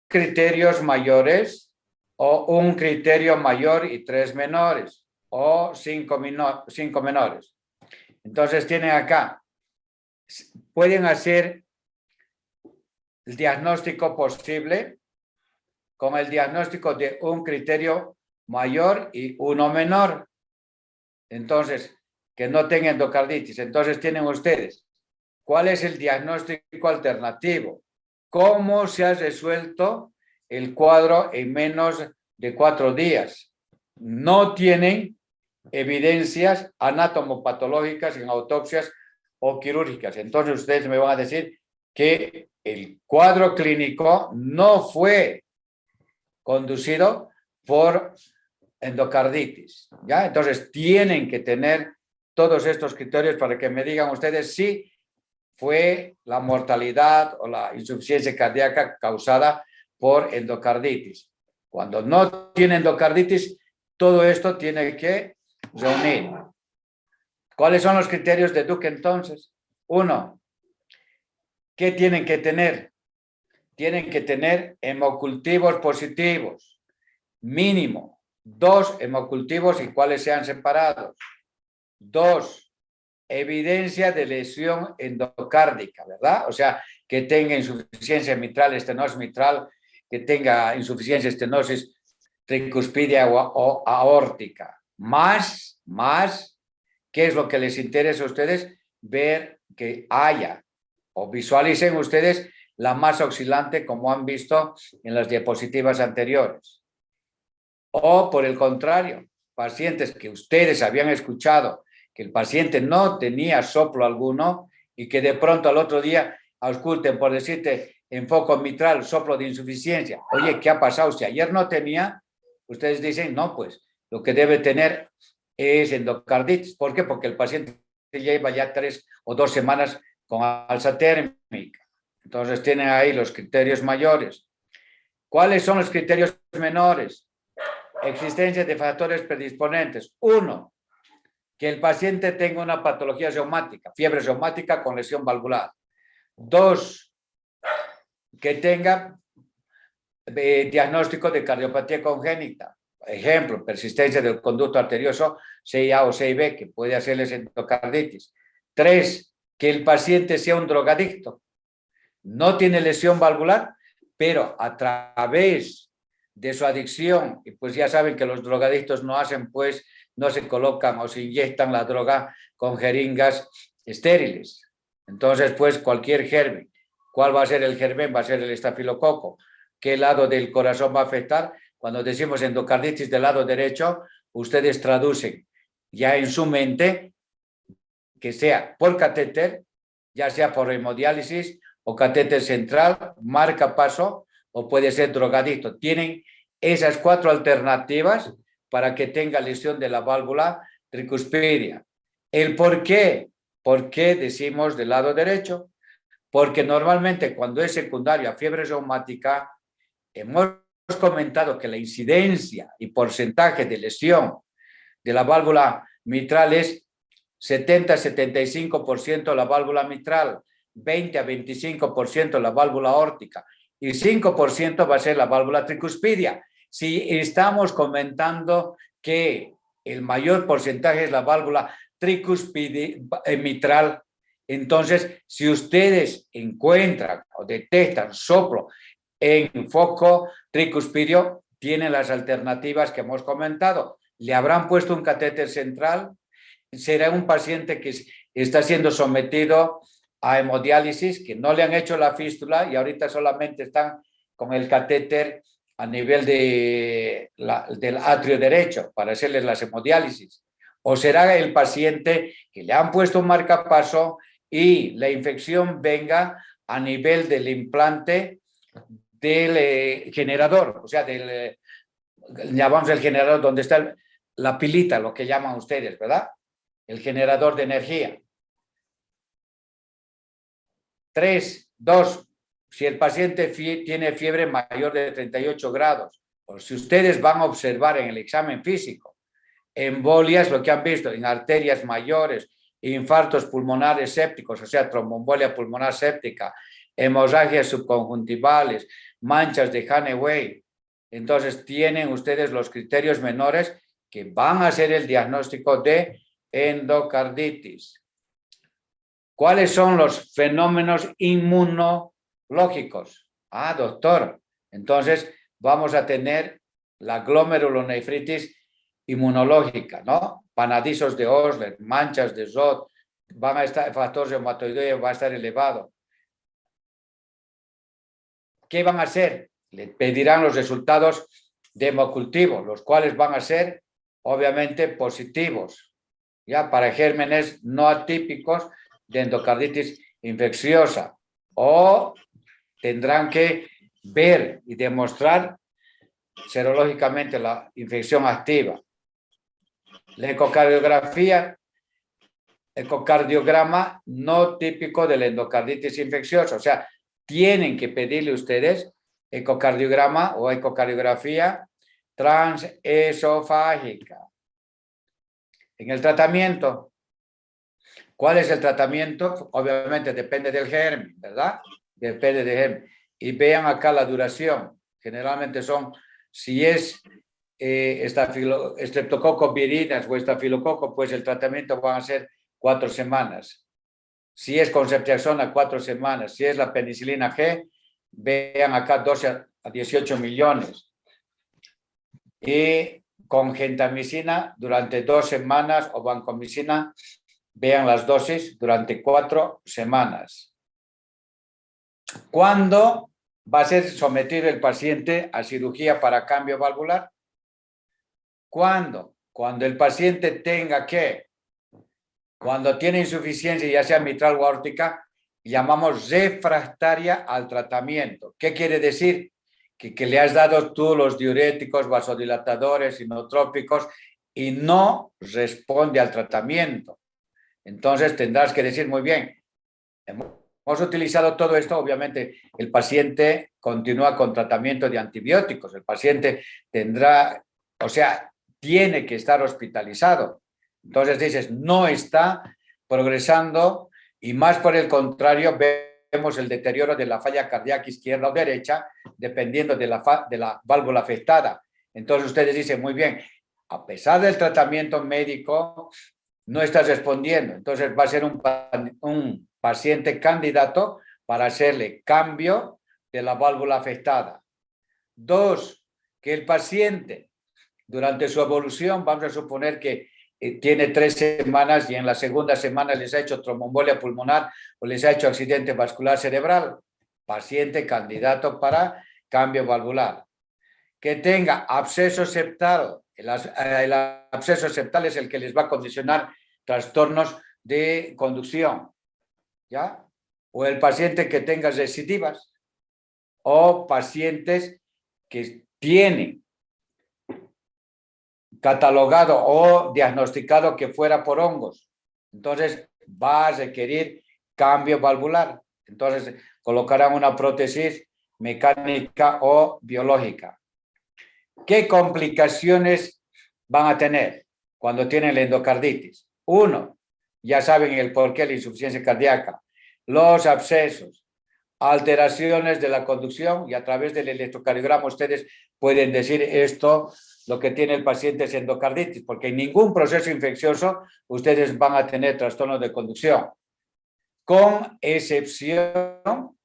criterios mayores o un criterio mayor y 3 menores o 5 menores. Entonces tienen acá, pueden hacer el diagnóstico posible con el diagnóstico de un criterio mayor y uno menor. Entonces, que no tengan endocarditis. Entonces tienen ustedes, ¿cuál es el diagnóstico alternativo? ¿Cómo se ha resuelto el cuadro en menos de 4 días? No tienen evidencias anatomopatológicas en autopsias o quirúrgicas. Entonces ustedes me van a decir que el cuadro clínico no fue conducido por endocarditis, ¿ya? Entonces tienen que tener todos estos criterios para que me digan ustedes si fue la mortalidad o la insuficiencia cardíaca causada por endocarditis. Cuando no tiene endocarditis, todo esto tiene que reunir. ¿Cuáles son los criterios de Duke entonces? 1, ¿qué tienen que tener? Tienen que tener hemocultivos positivos, mínimo 2 hemocultivos y cuáles sean separados. 2, evidencia de lesión endocárdica, ¿verdad? O sea, que tenga insuficiencia mitral, estenosis mitral, que tenga insuficiencia estenosis tricuspidia o aórtica. Más, ¿qué es lo que les interesa a ustedes? Ver que haya o visualicen ustedes la masa oscilante como han visto en las diapositivas anteriores. O por el contrario, pacientes que ustedes habían escuchado que el paciente no tenía soplo alguno y que de pronto al otro día ausculten por decirte en foco mitral, soplo de insuficiencia. Oye, ¿qué ha pasado? Si ayer no tenía, ustedes dicen, no, pues lo que debe tener es endocarditis. ¿Por qué? Porque el paciente lleva ya 3 o 2 semanas con alza térmica. Entonces tienen ahí los criterios mayores. ¿Cuáles son los criterios menores? Existencia de factores predisponentes. 1, que el paciente tenga una patología reumática, fiebre reumática con lesión valvular. 2, que tenga diagnóstico de cardiopatía congénita. Ejemplo, persistencia del conducto arterioso, CIA o CIB, que puede hacerles endocarditis. 3, que el paciente sea un drogadicto. No tiene lesión valvular, pero a través de su adicción, y pues ya saben que los drogadictos no hacen, pues, no se colocan o se inyectan la droga con jeringas estériles. Entonces, pues, cualquier germen. ¿Cuál va a ser el germen? Va a ser el estafilococo. ¿Qué lado del corazón va a afectar? Cuando decimos endocarditis del lado derecho, ustedes traducen ya en su mente que sea por catéter, ya sea por hemodiálisis o catéter central, marcapaso o puede ser drogadicto. Tienen esas 4 alternativas para que tenga lesión de la válvula tricuspidia. ¿El por qué? ¿Por qué decimos del lado derecho? Porque normalmente cuando es secundario a fiebre reumática, hemos comentado que la incidencia y porcentaje de lesión de la válvula mitral es 70-75% la válvula mitral, 20-25% la válvula aórtica y 5% va a ser la válvula tricuspidia. Si estamos comentando que el mayor porcentaje es la válvula tricuspidia mitral, entonces si ustedes encuentran o detectan soplo en foco tricuspidio, tienen las alternativas que hemos comentado. Le habrán puesto un catéter central, será un paciente que está siendo sometido a hemodiálisis, que no le han hecho la fístula y ahorita solamente están con el catéter a nivel del atrio derecho para hacerles las hemodiálisis. O será el paciente que le han puesto un marcapaso y la infección venga a nivel del implante del generador, o sea, llamamos el generador donde está la pilita, lo que llaman ustedes, ¿verdad? El generador de energía. 3, 2, si el paciente tiene fiebre mayor de 38 grados, o si ustedes van a observar en el examen físico, embolias, lo que han visto en arterias mayores, infartos pulmonares sépticos, o sea, tromboembolia pulmonar séptica, hemorragias subconjuntivales, manchas de Hannay-Way, entonces tienen ustedes los criterios menores que van a hacer el diagnóstico de endocarditis. ¿Cuáles son los fenómenos inmunológicos? Ah, doctor, entonces vamos a tener la glomerulonefritis inmunológica, ¿no? Panadizos de Osler, manchas de Zod, van a estar, el factor reumatoideo va a estar elevado. ¿Qué van a hacer? Le pedirán los resultados de hemocultivo, los cuales van a ser obviamente positivos, ya para gérmenes no atípicos de endocarditis infecciosa, o tendrán que ver y demostrar serológicamente la infección activa. La ecocardiograma no típico de la endocarditis infecciosa, o sea, tienen que pedirle ustedes ecocardiograma o ecocardiografía transesofágica. En el tratamiento, ¿cuál es el tratamiento? Obviamente depende del germen, ¿verdad? Depende del germen. Y vean acá la duración. Generalmente son, si es Streptococcus virinas o estafilococo, pues el tratamiento va a ser 4 semanas. Si es con ceftriaxona, 4 semanas. Si es la penicilina G, vean acá 12 a 18 millones. Y con gentamicina durante 2 semanas o vancomicina, vean las dosis durante 4 semanas. ¿Cuándo va a ser sometido el paciente a cirugía para cambio valvular? ¿Cuándo? Cuando el paciente tenga que, cuando tiene insuficiencia, ya sea mitral o aórtica, llamamos refractaria al tratamiento. ¿Qué quiere decir? Que le has dado tú los diuréticos, vasodilatadores, inotrópicos y no responde al tratamiento. Entonces tendrás que decir, muy bien, hemos utilizado todo esto, obviamente el paciente continúa con tratamiento de antibióticos, el paciente tendrá, o sea, tiene que estar hospitalizado. Entonces dices, no está progresando y más por el contrario, vemos el deterioro de la falla cardíaca izquierda o derecha, dependiendo de la válvula afectada. Entonces ustedes dicen, muy bien, a pesar del tratamiento médico, no está respondiendo. Entonces va a ser un paciente candidato para hacerle cambio de la válvula afectada. 2, que el paciente durante su evolución, vamos a suponer que tiene 3 semanas y en la segunda semana les ha hecho tromboembolia pulmonar o les ha hecho accidente vascular cerebral. Paciente candidato para cambio valvular. Que tenga absceso septal. El absceso septal es el que les va a condicionar trastornos de conducción, ¿ya? O el paciente que tenga recidivas o pacientes que tienen catalogado o diagnosticado que fuera por hongos. Entonces va a requerir cambio valvular. Entonces colocarán una prótesis mecánica o biológica. ¿Qué complicaciones van a tener cuando tienen la endocarditis? 1, ya saben el porqué de la insuficiencia cardíaca, los abscesos, alteraciones de la conducción y a través del electrocardiograma ustedes pueden decir esto, lo que tiene el paciente es endocarditis, porque en ningún proceso infeccioso ustedes van a tener trastornos de conducción. Con excepción,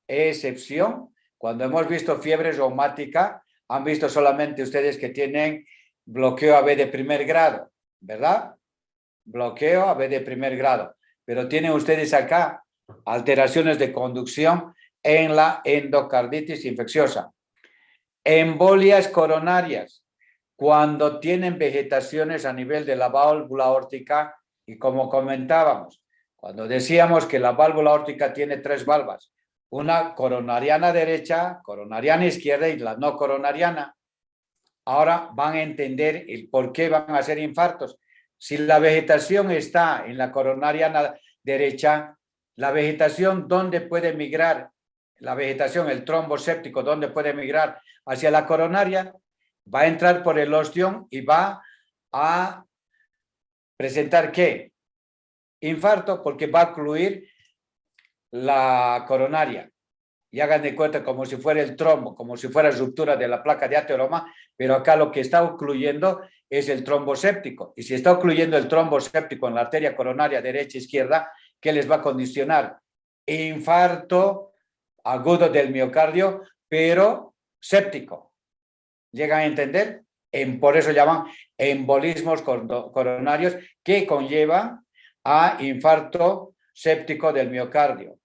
cuando hemos visto fiebre reumática, han visto solamente ustedes que tienen bloqueo AB de primer grado, ¿verdad? Bloqueo AB de primer grado. Pero tienen ustedes acá alteraciones de conducción en la endocarditis infecciosa. Embolias coronarias, cuando tienen vegetaciones a nivel de la válvula aórtica, y como comentábamos, cuando decíamos que la válvula aórtica tiene 3 valvas, una coronariana derecha, coronariana izquierda y la no coronariana. Ahora van a entender el por qué van a ser infartos. Si la vegetación está en la coronariana derecha, la vegetación, ¿dónde puede migrar? La vegetación, el trombo séptico, ¿dónde puede migrar? Hacia la coronaria, va a entrar por el ostión y va a presentar ¿qué? Infarto, porque va a ocluir la coronaria. Y hagan de cuenta como si fuera el trombo, como si fuera ruptura de la placa de ateroma, pero acá lo que está ocluyendo es el trombo séptico. Y si está ocluyendo el trombo séptico en la arteria coronaria derecha-izquierda, ¿qué les va a condicionar? Infarto agudo del miocardio, pero séptico. ¿Llegan a entender? Por eso llaman embolismos coronarios que conllevan a infarto séptico del miocardio.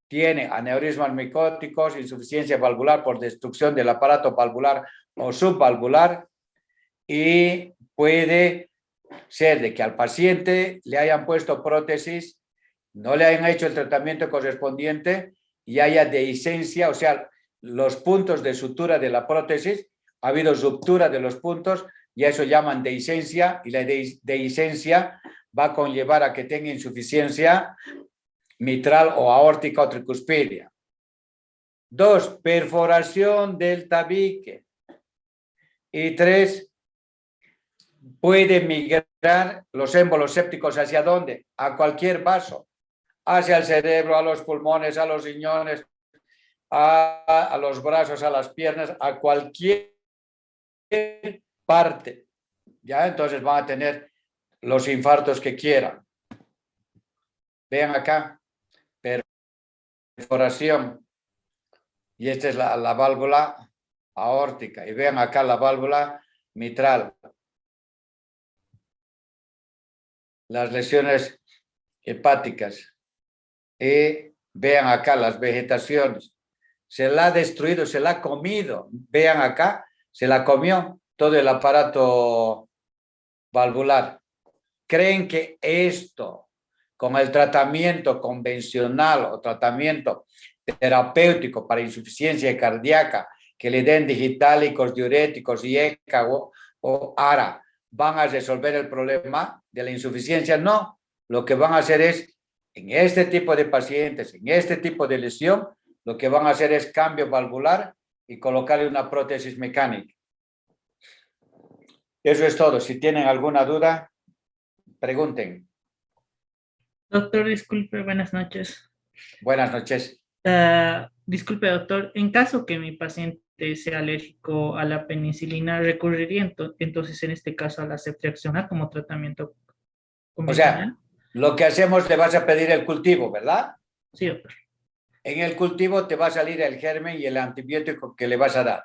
Tiene aneurismas micóticos, insuficiencia valvular por destrucción del aparato valvular o subvalvular, y puede ser de que al paciente le hayan puesto prótesis, no le hayan hecho el tratamiento correspondiente y haya dehiscencia, o sea, los puntos de sutura de la prótesis, ha habido ruptura de los puntos y a eso llaman dehiscencia, y la dehiscencia va a conllevar a que tenga insuficiencia mitral o aórtica o tricuspidia. 2, perforación del tabique. Y 3, puede migrar los émbolos sépticos ¿hacia dónde? A cualquier vaso, hacia el cerebro, a los pulmones, a los riñones, a los brazos, a las piernas, a cualquier parte. ¿Ya? Entonces van a tener los infartos que quieran. Vean acá. Perforación, y esta es la válvula aórtica, y vean acá la válvula mitral, las lesiones hepáticas, y vean acá las vegetaciones, se la ha destruido, se la ha comido, vean acá, se la comió todo el aparato valvular. ¿Creen que esto, con el tratamiento convencional o tratamiento terapéutico para insuficiencia cardíaca, que le den digitálicos, diuréticos y ECA o ARA, van a resolver el problema de la insuficiencia? No, lo que van a hacer es, en este tipo de pacientes, en este tipo de lesión, lo que van a hacer es cambio valvular y colocarle una prótesis mecánica. Eso es todo. Si tienen alguna duda, pregunten. Doctor, disculpe, buenas noches. Buenas noches. Disculpe, doctor, en caso que mi paciente sea alérgico a la penicilina, ¿recurriría entonces en este caso a la ceftriaxona como tratamiento O convencional? sea, lo que hacemos, le vas a pedir el cultivo, ¿verdad? Sí, doctor. En el cultivo te va a salir el germen y el antibiótico que le vas a dar.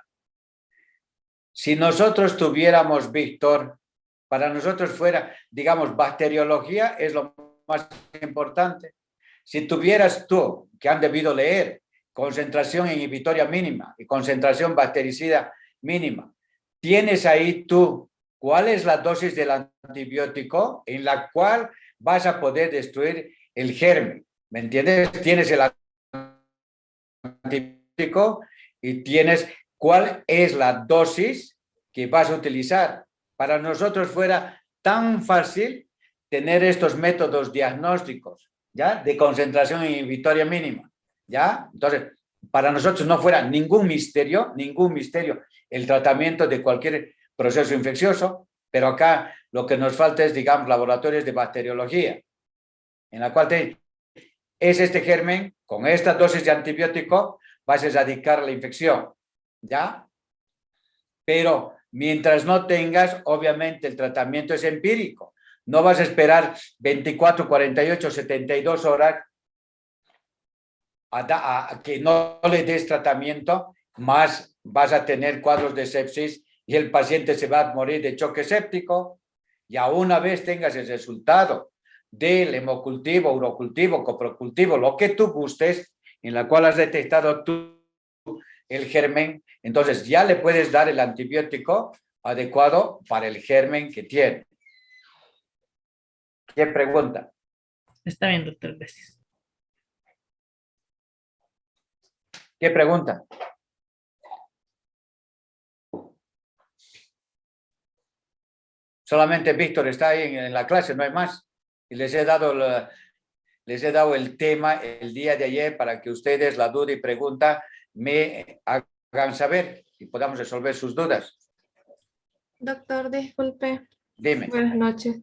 Si nosotros tuviéramos, Víctor, para nosotros fuera, digamos, bacteriología es lo más importante. Si tuvieras tú, que han debido leer, concentración inhibitoria mínima y concentración bactericida mínima, tienes ahí tú cuál es la dosis del antibiótico en la cual vas a poder destruir el germen. ¿Me entiendes? Tienes el antibiótico y tienes cuál es la dosis que vas a utilizar. Para nosotros fuera tan fácil tener estos métodos diagnósticos, ¿ya? De concentración inhibitoria mínima, ¿ya? Entonces, para nosotros no fuera ningún misterio el tratamiento de cualquier proceso infeccioso, pero acá lo que nos falta es, digamos, laboratorios de bacteriología, en la cual es este germen, con esta dosis de antibiótico, vas a erradicar la infección, ¿ya? Pero mientras no tengas, obviamente el tratamiento es empírico. No vas a esperar 24, 48, 72 horas a que no le des tratamiento, más vas a tener cuadros de sepsis y el paciente se va a morir de choque séptico. Y a una vez tengas el resultado del hemocultivo, urocultivo, coprocultivo, lo que tú gustes, en la cual has detectado tú el germen, entonces ya le puedes dar el antibiótico adecuado para el germen que tiene. ¿Qué pregunta? Está bien, doctor, gracias. ¿Qué pregunta? Solamente Víctor está ahí en la clase, no hay más. Y les he dado el tema el día de ayer para que ustedes la duda y pregunta me hagan saber y podamos resolver sus dudas. Doctor, disculpe. Dime. Buenas noches.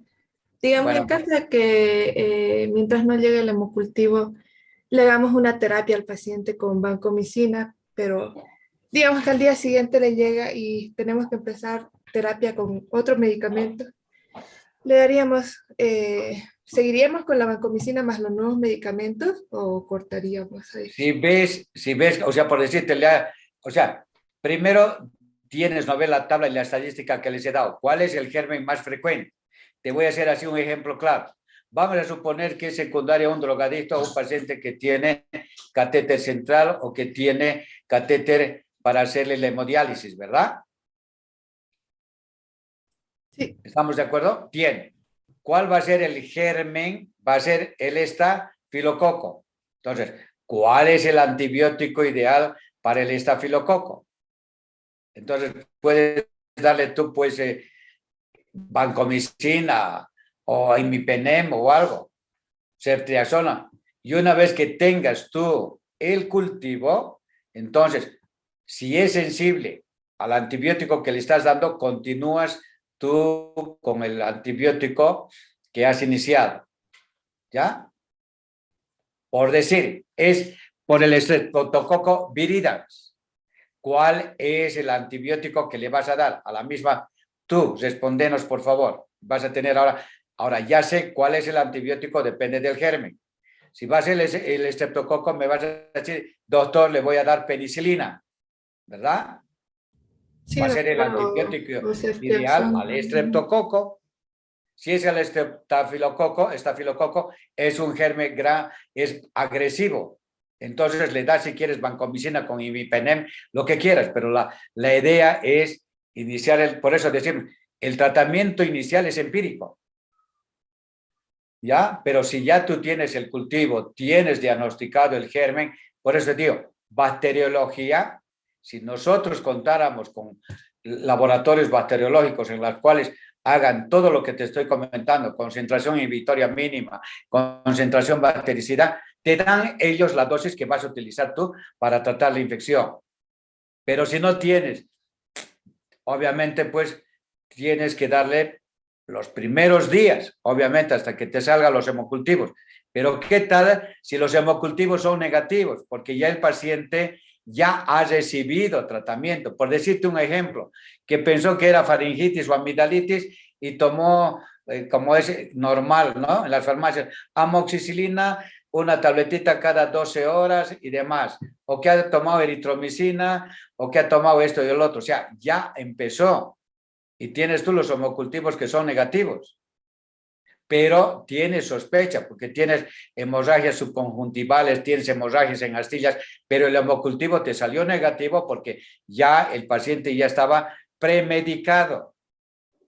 Digamos, Bueno, en caso de que mientras no llegue el hemocultivo, le hagamos una terapia al paciente con vancomicina, pero digamos que al día siguiente le llega y tenemos que empezar terapia con otro medicamento, le daríamos, ¿seguiríamos con la vancomicina más los nuevos medicamentos o cortaríamos ahí? si ves, o sea, por decirte, o sea, primero tienes, no ves la tabla y la estadística que les he dado. ¿Cuál es el germen más frecuente? Te voy a hacer así un ejemplo claro. Vamos a suponer que es secundaria a un drogadicto o un paciente que tiene catéter central o que tiene catéter para hacerle la hemodiálisis, ¿verdad? Sí. ¿Estamos de acuerdo? Tiene. ¿Cuál va a ser el germen? Va a ser el estafilococo. Entonces, ¿cuál es el antibiótico ideal para el estafilococo? Entonces, puedes darle tú, pues, vancomicina o imipenem o algo, ceftriaxona. Y una vez que tengas tú el cultivo, entonces, si es sensible al antibiótico que le estás dando, continúas tú con el antibiótico que has iniciado. ¿Ya? Por decir, es por el Streptococcus viridans. ¿Cuál es el antibiótico que le vas a dar? A la misma, tú, respóndenos, por favor. Vas a tener ahora ya sé cuál es el antibiótico, depende del germen. Si va a ser el estreptococo, me vas a decir, doctor, le voy a dar penicilina, ¿verdad? Sí, Va a ser el doctor, antibiótico o ideal ceftriaxona. al estreptococo. Si es el estafilococo es un germen es agresivo. Entonces le das, si quieres, vancomicina con imipenem, lo que quieras, pero la idea es iniciar, por eso decir, el tratamiento inicial es empírico. ¿Ya? Pero si ya tú tienes el cultivo, tienes diagnosticado el germen, por eso digo, bacteriología, si nosotros contáramos con laboratorios bacteriológicos en los cuales hagan todo lo que te estoy comentando, concentración inhibitoria mínima, concentración bactericida, te dan ellos la dosis que vas a utilizar tú para tratar la infección. Pero si no tienes, obviamente, pues tienes que darle los primeros días, obviamente, hasta que te salgan los hemocultivos. Pero ¿qué tal si los hemocultivos son negativos? Porque ya el paciente ya ha recibido tratamiento. Por decirte un ejemplo, que pensó que era faringitis o amigdalitis y tomó, como es normal, ¿no? En las farmacias, amoxicilina, una tabletita cada 12 horas y demás. O que ha tomado eritromicina, o que ha tomado esto y el otro. O sea, ya empezó. Y tienes tú los hemocultivos que son negativos. Pero tienes sospecha, porque tienes hemorragias subconjuntivales, tienes hemorragias en astillas, pero el hemocultivo te salió negativo porque ya el paciente ya estaba premedicado.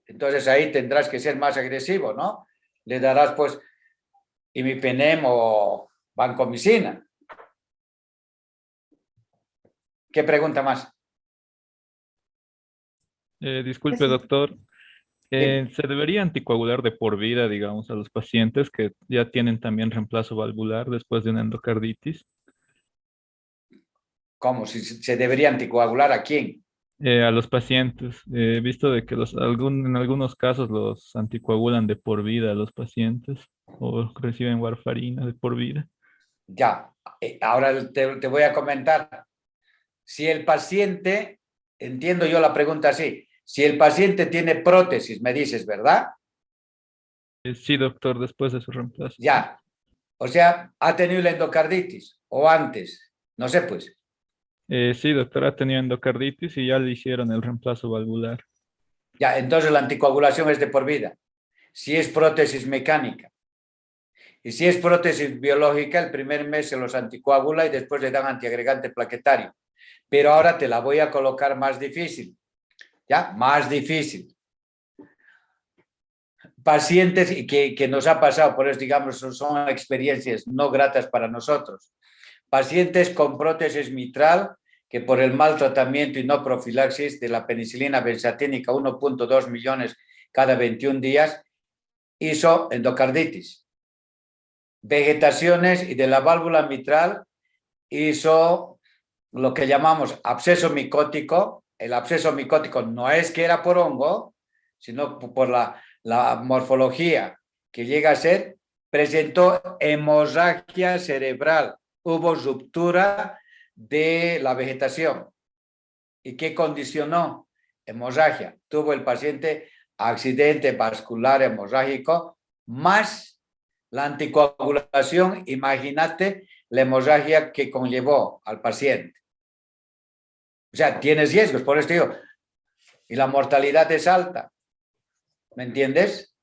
Entonces ahí tendrás que ser más agresivo, ¿no? Le darás pues imipenem o vancomicina. ¿Qué pregunta más? Disculpe, doctor. ¿Se debería anticoagular de por vida, digamos, a los pacientes que ya tienen también reemplazo valvular después de una endocarditis? ¿Cómo? ¿Si se debería anticoagular a quién? A los pacientes. He visto de que en algunos casos los anticoagulan de por vida a los pacientes o reciben warfarina de por vida. Ya, ahora te voy a comentar. Si el paciente, entiendo yo la pregunta así, si el paciente tiene prótesis, me dices, ¿verdad? Sí, doctor, después de su reemplazo. Ya, o sea, ha tenido la endocarditis o antes, no sé pues. Sí, doctor, ha tenido endocarditis y ya le hicieron el reemplazo valvular. Ya, entonces la anticoagulación es de por vida. Si es prótesis mecánica y si es prótesis biológica, el primer mes se los anticoagula y después le dan antiagregante plaquetario. Pero ahora te la voy a colocar más difícil, ¿ya? Más difícil. Pacientes que nos ha pasado, por eso digamos, son experiencias no gratas para nosotros. Pacientes con prótesis mitral que por el mal tratamiento y no profilaxis de la penicilina benzatínica 1.2 millones cada 21 días hizo endocarditis. Vegetaciones y de la válvula mitral hizo lo que llamamos absceso micótico. El absceso micótico no es que era por hongo, sino por la morfología que llega a ser, presentó hemorragia cerebral, hubo ruptura de la vegetación. ¿Y qué condicionó? Hemorragia. Tuvo el paciente accidente vascular hemorrágico más la anticoagulación. Imagínate la hemorragia que conllevó al paciente. O sea, tienes riesgos, por eso digo, y la mortalidad es alta. ¿Me entiendes?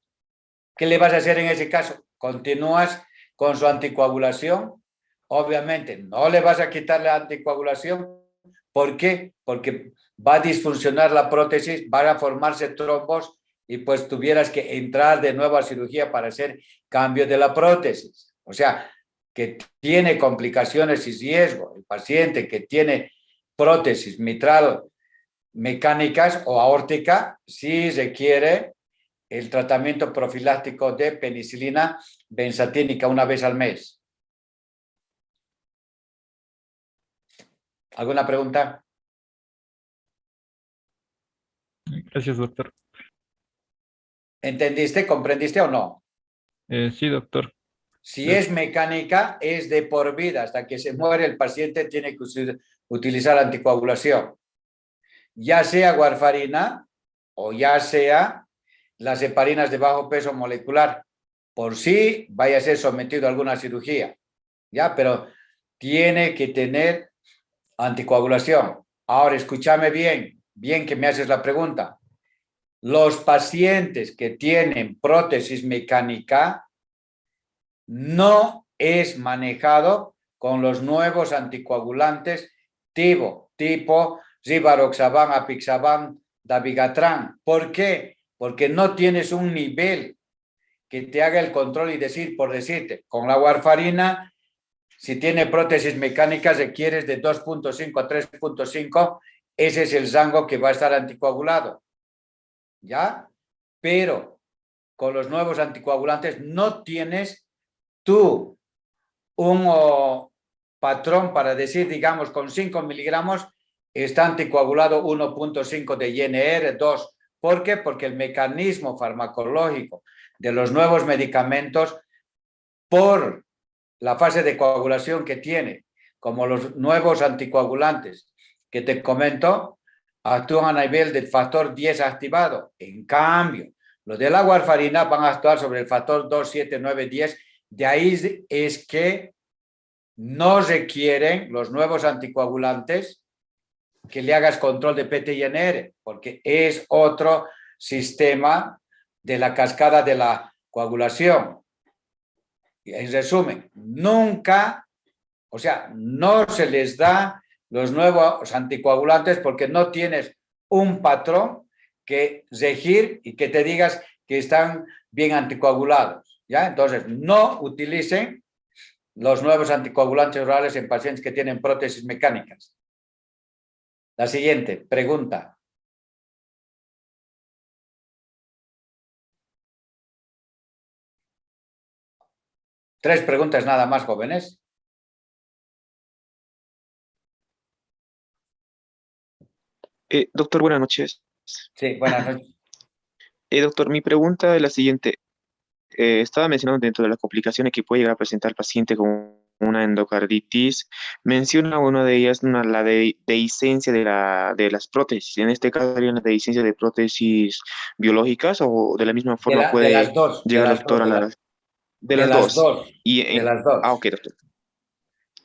¿Qué le vas a hacer en ese caso? Continúas con su anticoagulación. Obviamente, no le vas a quitar la anticoagulación. ¿Por qué? Porque va a disfuncionar la prótesis, van a formarse trombos y pues tuvieras que entrar de nuevo a cirugía para hacer cambio de la prótesis. O sea, que tiene complicaciones y riesgo. El paciente que tiene prótesis mitral mecánicas o aórtica sí requiere el tratamiento profiláctico de penicilina benzatínica una vez al mes. ¿Alguna pregunta? Gracias, doctor. ¿Entendiste? ¿Comprendiste o no? Sí, doctor. Si es mecánica, es de por vida. Hasta que se muere el paciente tiene que utilizar anticoagulación. Ya sea warfarina o ya sea las heparinas de bajo peso molecular. Por si vaya a ser sometido a alguna cirugía. ¿Ya? Pero tiene que tener anticoagulación. Ahora, escúchame bien que me haces la pregunta. Los pacientes que tienen prótesis mecánica no es manejado con los nuevos anticoagulantes tipo rivaroxaban, apixaban, dabigatran. ¿Por qué? Porque no tienes un nivel que te haga el control y por decirte, con la warfarina, si tiene prótesis mecánicas requieres de 2.5 a 3.5, ese es el rango que va a estar anticoagulado. ¿Ya? Pero con los nuevos anticoagulantes no tienes tú un patrón para decir, digamos, con 5 miligramos está anticoagulado 1.5 de INR, 2. ¿Por qué? Porque el mecanismo farmacológico de los nuevos medicamentos, por la fase de coagulación que tiene, como los nuevos anticoagulantes que te comento, actúan a nivel del factor 10 activado. En cambio, los de la warfarina van a actuar sobre el factor 2, 7, 9, 10. De ahí es que no requieren los nuevos anticoagulantes que le hagas control de PT-INR, porque es otro sistema de la cascada de la coagulación. En resumen, nunca, o sea, no se les da los nuevos anticoagulantes porque no tienes un patrón que regir y que te digas que están bien anticoagulados, ¿ya? Entonces, no utilicen los nuevos anticoagulantes orales en pacientes que tienen prótesis mecánicas. La siguiente pregunta. Tres preguntas nada más, jóvenes. Doctor, buenas noches. Sí, buenas noches. Doctor, mi pregunta es la siguiente. Estaba mencionando dentro de las complicaciones que puede llegar a presentar el paciente con una endocarditis. Menciona una de ellas, la dehiscencia de las prótesis. En este caso, ¿sería una dehiscencia de prótesis biológicas o de la misma forma puede las dos, llegar, doctor, a las... De las dos. De las dos. Ah, ok, doctor.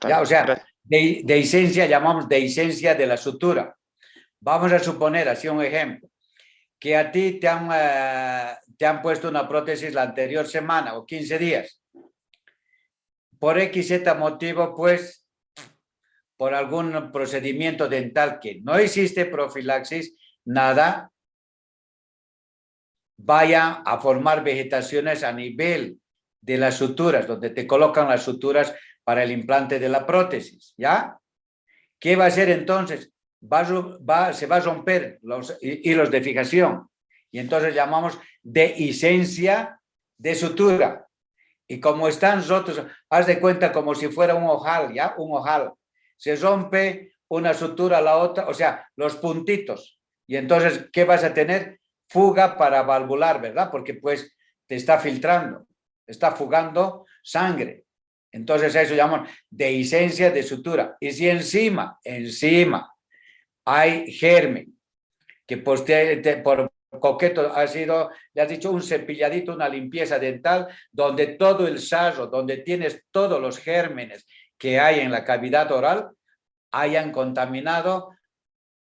Ya, o sea, dehiscencia llamamos dehiscencia de la sutura. Vamos a suponer, así un ejemplo, que a ti te han puesto una prótesis la anterior semana o 15 días. Por XZ motivo, pues, por algún procedimiento dental que no existe profilaxis, nada, vaya a formar vegetaciones a nivel de las suturas, donde te colocan las suturas para el implante de la prótesis, ¿ya? ¿Qué va a hacer entonces? Se va a romper los hilos de fijación y entonces llamamos dehiscencia de sutura. Y como están rotos, haz de cuenta como si fuera un ojal, ¿ya? Un ojal. Se rompe una sutura a la otra, o sea, los puntitos. Y entonces, ¿qué vas a tener? Fuga paravalvular, ¿verdad? Porque pues te está filtrando, está fugando sangre. Entonces eso llamamos dehiscencia de sutura. Y si encima hay germen, que por coqueto le has dicho un cepilladito, una limpieza dental, donde todo el sarro, donde tienes todos los gérmenes que hay en la cavidad oral, hayan contaminado,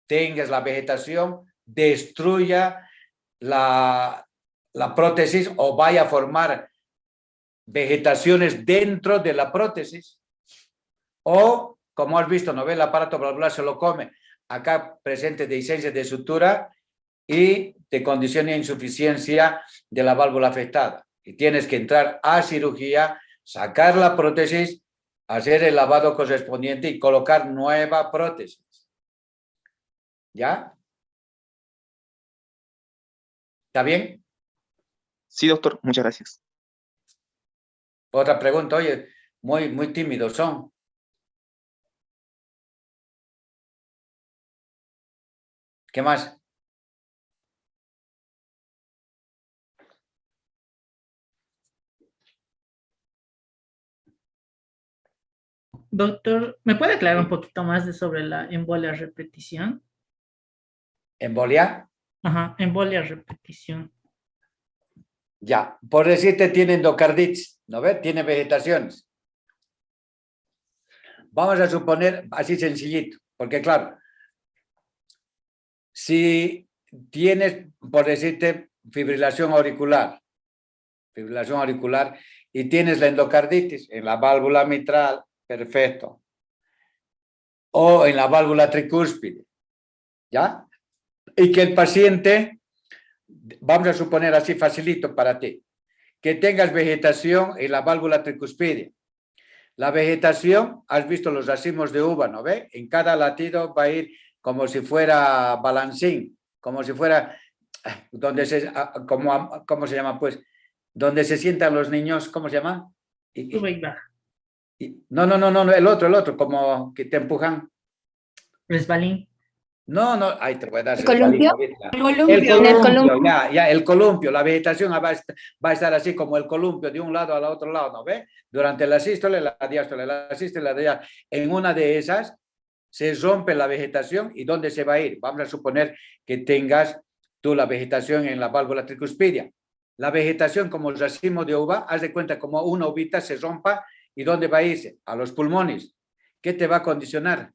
tengas la vegetación, destruya la prótesis o vaya a formar vegetaciones dentro de la prótesis. O, como has visto, ¿no ve? El aparato valvular se lo come. Acá presente dehiscencia de sutura y te condiciona insuficiencia de la válvula afectada. Y tienes que entrar a cirugía, sacar la prótesis, hacer el lavado correspondiente y colocar nueva prótesis. ¿Ya? ¿Está bien? Sí, doctor, muchas gracias. Otra pregunta, oye, muy tímidos son. ¿Qué más? Doctor, ¿me puede aclarar un poquito más sobre la embolia a repetición? ¿Embolia? Ajá, embolia a repetición. Ya, por decirte, tiene endocarditis, ¿no ves? Tiene vegetaciones. Vamos a suponer, así sencillito, porque claro, si tienes, por decirte, fibrilación auricular, y tienes la endocarditis en la válvula mitral, perfecto, o en la válvula tricúspide, ¿ya? Y que el paciente, vamos a suponer así facilito para ti, que tengas vegetación en la válvula tricuspidia. La vegetación, has visto los racimos de uva, ¿no ve? En cada latido va a ir como si fuera balancín, como si fuera, donde ¿cómo se llama? Pues, donde se sientan los niños, ¿cómo se llama? Sube y baja. No, el otro, como que te empujan. Resbalín. No, ahí te voy a dar. ¿El columpio? El columpio, columpio. ya, el columpio, la vegetación va a estar así como el columpio de un lado al otro lado, ¿no ve? Durante la sístole, la diástole, la sístole, la diástole. En una de esas se rompe la vegetación y ¿dónde se va a ir? Vamos a suponer que tengas tú la vegetación en la válvula tricuspidia. La vegetación como el racimo de uva, haz de cuenta como una uvita se rompa y ¿dónde va a irse? A los pulmones. ¿Qué te va a condicionar?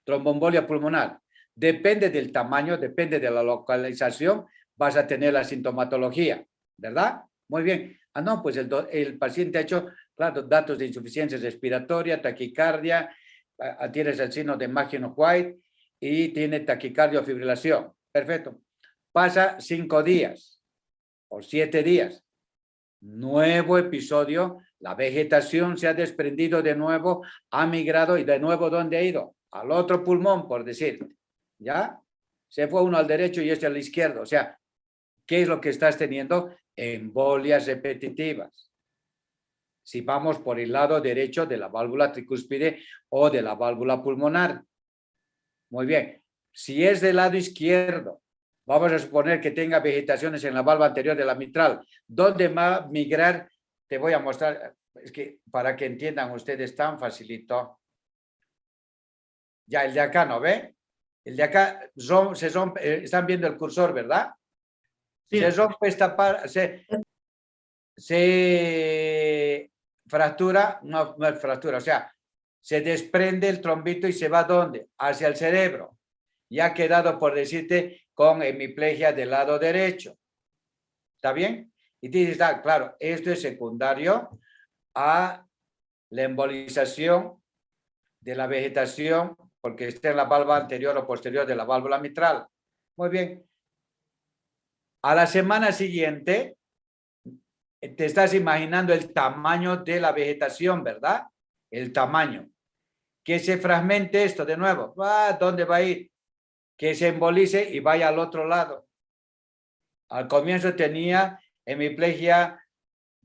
Trombombolia pulmonar. Depende del tamaño, depende de la localización, vas a tener la sintomatología, ¿verdad? Muy bien. No, pues el paciente ha hecho, claro, datos de insuficiencia respiratoria, taquicardia, tienes el signo de Magen-White y tiene taquicardia o fibrilación. Perfecto. Pasa 5 días o 7 días. Nuevo episodio, la vegetación se ha desprendido de nuevo, ha migrado y de nuevo, ¿dónde ha ido? Al otro pulmón, por decirte. ¿Ya? Se fue uno al derecho y este al izquierdo. O sea, ¿qué es lo que estás teniendo? Embolias repetitivas. Si vamos por el lado derecho de la válvula tricúspide o de la válvula pulmonar. Muy bien. Si es del lado izquierdo, vamos a suponer que tenga vegetaciones en la valva anterior de la mitral. ¿Dónde va a migrar? Te voy a mostrar, es que para que entiendan ustedes tan facilito. Ya, el de acá, ¿no ve? El de acá se rompe, están viendo el cursor, ¿verdad? Sí. Se rompe esta parte, se fractura, no es fractura, o sea, se desprende el trombito y se va ¿dónde? Hacia el cerebro. Y ha quedado, por decirte, con hemiplegia del lado derecho. ¿Está bien? Y dices, claro, esto es secundario a la embolización de la vegetación, porque está en la válvula anterior o posterior de la válvula mitral. Muy bien. A la semana siguiente, te estás imaginando el tamaño de la vegetación, ¿verdad? El tamaño. Que se fragmente esto de nuevo. ¿Dónde va a ir? Que se embolice y vaya al otro lado. Al comienzo tenía hemiplegia,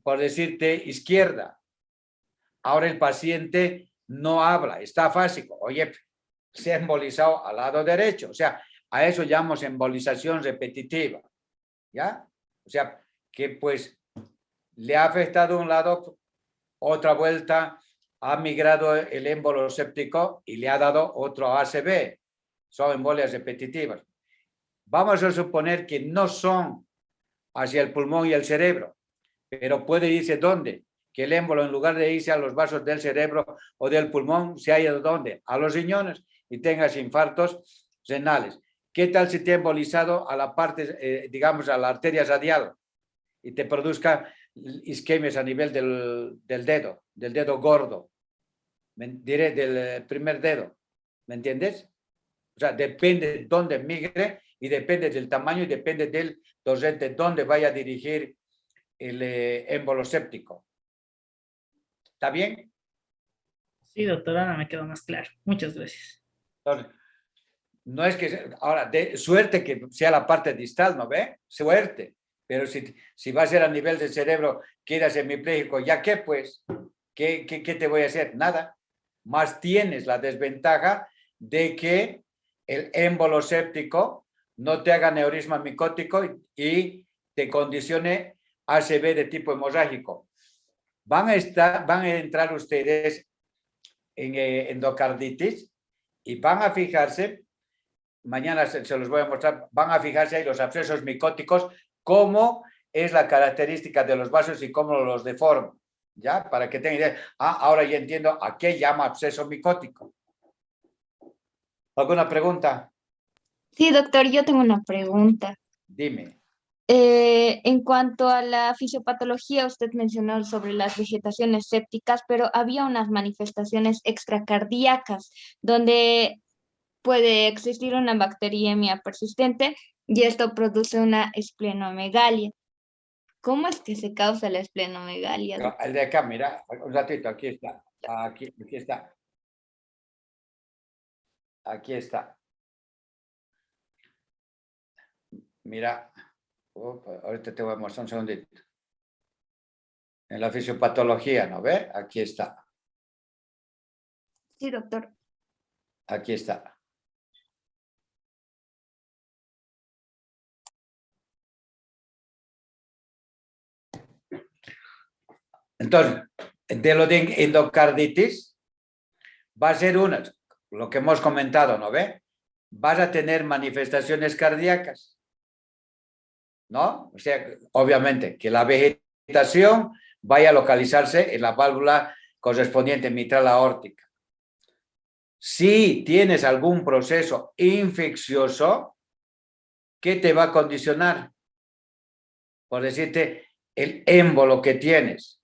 por decirte, izquierda. Ahora el paciente no habla, está afásico. Oye, se ha embolizado al lado derecho. O sea, a eso llamamos embolización repetitiva. ¿Ya? O sea, que pues le ha afectado un lado, otra vuelta, ha migrado el émbolo séptico y le ha dado otro ACV. Son embolias repetitivas. Vamos a suponer que no son hacia el pulmón y el cerebro, pero puede irse ¿dónde? Que el émbolo, en lugar de irse a los vasos del cerebro o del pulmón, se ha ido ¿dónde? A los riñones y tengas infartos renales. ¿Qué tal si te ha embolizado a la parte, digamos, a la arteria radial y te produzca isquemias a nivel del dedo gordo? Diré del primer dedo. ¿Me entiendes? O sea, depende de dónde migre y depende del tamaño y depende del torrente dónde vaya a dirigir el émbolo séptico. ¿Está bien? Sí, doctor, ahora me quedó más claro. Muchas gracias. Entonces, no es que, ahora, de suerte que sea la parte distal, ¿no ve? Suerte. Pero si va a ser a nivel del cerebro, quedas hemipléjico, ¿ya qué pues? ¿Qué te voy a hacer? Nada. Más tienes la desventaja de que el émbolo séptico no te haga neurisma micótico y te condicione ACV de tipo hemorrágico. Van a entrar ustedes en endocarditis y van a fijarse, mañana se los voy a mostrar, van a fijarse ahí los abscesos micóticos, cómo es la característica de los vasos y cómo los deforma. ¿Ya? Para que tengan idea. Ahora ya entiendo a qué llama absceso micótico. ¿Alguna pregunta? Sí, doctor, yo tengo una pregunta. Dime. En cuanto a la fisiopatología, usted mencionó sobre las vegetaciones sépticas, pero había unas manifestaciones extracardíacas donde puede existir una bacteriemia persistente y esto produce una esplenomegalia. ¿Cómo es que se causa la esplenomegalia, doctor? El de acá, mira, un ratito, aquí está. Aquí está. Aquí está. Mira, ahorita te voy a mostrar un segundito. En la fisiopatología, ¿no ve? Aquí está. Sí, doctor. Aquí está. Entonces, de lo de endocarditis, va a ser lo que hemos comentado, ¿no ve? Vas a tener manifestaciones cardíacas, ¿no? O sea, obviamente, que la vegetación vaya a localizarse en la válvula correspondiente mitral aórtica. Si tienes algún proceso infeccioso, ¿qué te va a condicionar? Por decirte, el émbolo que tienes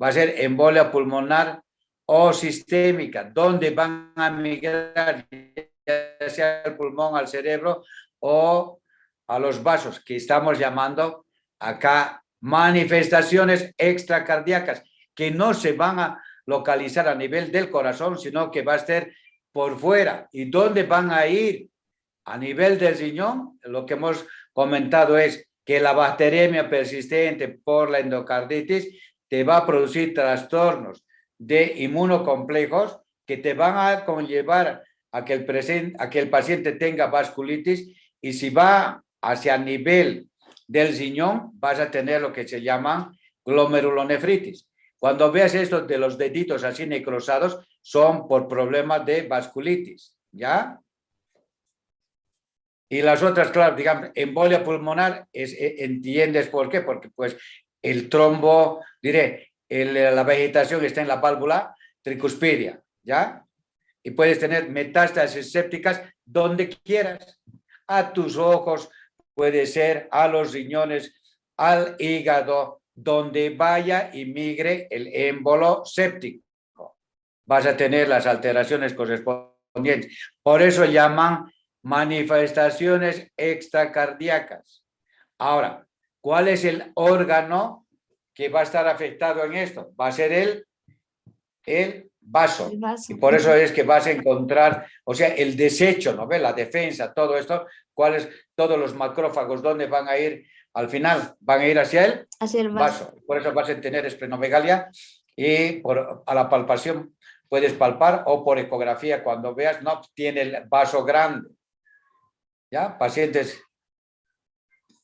va a ser embolia pulmonar o sistémica, donde van a migrar ya sea al pulmón, al cerebro o a los vasos, que estamos llamando acá manifestaciones extracardíacas, que no se van a localizar a nivel del corazón, sino que va a estar por fuera. ¿Y dónde van a ir? A nivel del riñón, lo que hemos comentado es que la bacteriemia persistente por la endocarditis te va a producir trastornos de inmunocomplejos que te van a conllevar a que el paciente tenga vasculitis, y si va hacia el nivel del riñón vas a tener lo que se llama glomerulonefritis. Cuando veas esto de los deditos así necrosados, son por problemas de vasculitis, ¿ya? Y las otras, claro, digamos, embolia pulmonar, ¿entiendes por qué? Porque pues el trombo, la vegetación está en la válvula tricuspidia, ¿ya? Y puedes tener metástasis sépticas donde quieras, a tus ojos, puede ser a los riñones, al hígado, donde vaya y migre el émbolo séptico. vas a tener las alteraciones correspondientes. Por eso llaman manifestaciones extracardíacas. Ahora, ¿cuál es el órgano que va a estar afectado en esto? Va a ser el vaso. El vaso. Y por eso es que vas a encontrar, o sea, el desecho, ¿no ves? La defensa, todo esto, ¿cuáles? Todos los macrófagos, ¿dónde van a ir? Al final, van a ir hacia el Hacia el vaso. vaso. Por eso vas a tener esplenomegalia y a la palpación puedes palpar o por ecografía cuando veas, no, tiene el vaso grande. ¿Ya? Pacientes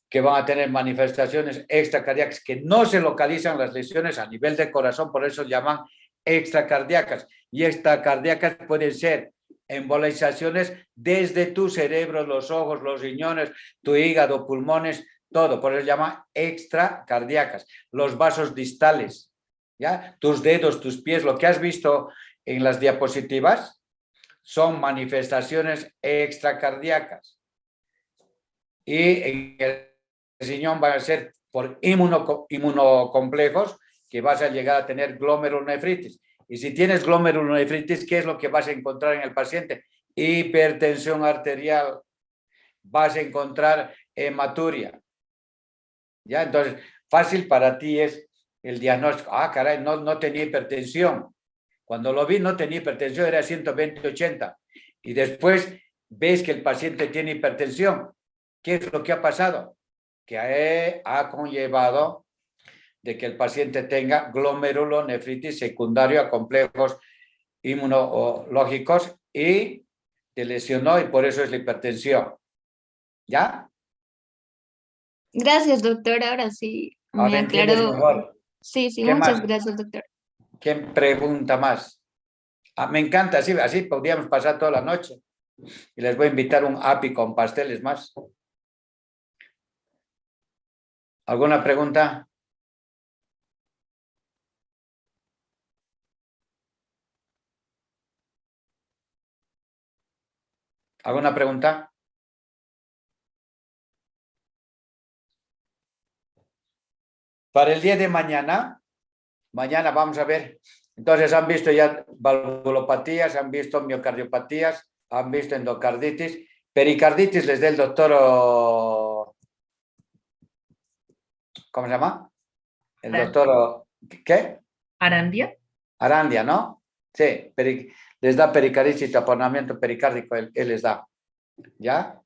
que van a tener manifestaciones extracardíacas que no se localizan las lesiones a nivel de corazón, por eso llaman extracardíacas. Y extracardíacas pueden ser embolizaciones desde tu cerebro, los ojos, los riñones, tu hígado, pulmones, todo. Por eso llaman extracardíacas. Los vasos distales, ¿ya? Tus dedos, tus pies, lo que has visto en las diapositivas son manifestaciones extracardíacas. Y en el riñón van a ser por inmunocomplejos que vas a llegar a tener glomerulonefritis. Y si tienes glomerulonefritis, ¿qué es lo que vas a encontrar en el paciente? Hipertensión arterial. Vas a encontrar hematuria. ¿Ya? Entonces, fácil para ti es el diagnóstico. Ah, caray, no tenía hipertensión. Cuando lo vi no tenía hipertensión, era 120/80. Y después ves que el paciente tiene hipertensión. ¿Qué es lo que ha pasado? Que ha conllevado de que el paciente tenga glomerulonefritis secundario a complejos inmunológicos y te lesionó y por eso es la hipertensión. ¿Ya? Gracias, doctor. Ahora sí Ahora me entiendes aclaró. mejor. Sí, ¿Qué muchas más? gracias, doctor. ¿Quién pregunta más? Me encanta, así podríamos pasar toda la noche. Y les voy a invitar un api con pasteles más. ¿Alguna pregunta? ¿Alguna pregunta? Para el día de mañana vamos a ver. Entonces han visto ya valvulopatías, han visto miocardiopatías, han visto endocarditis. Pericarditis les da el doctor, ¿cómo se llama? El doctor, ¿qué? ¿Arandia? Arandia, ¿no? Sí, les da pericarditis y taponamiento pericárdico, él les da. ¿Ya?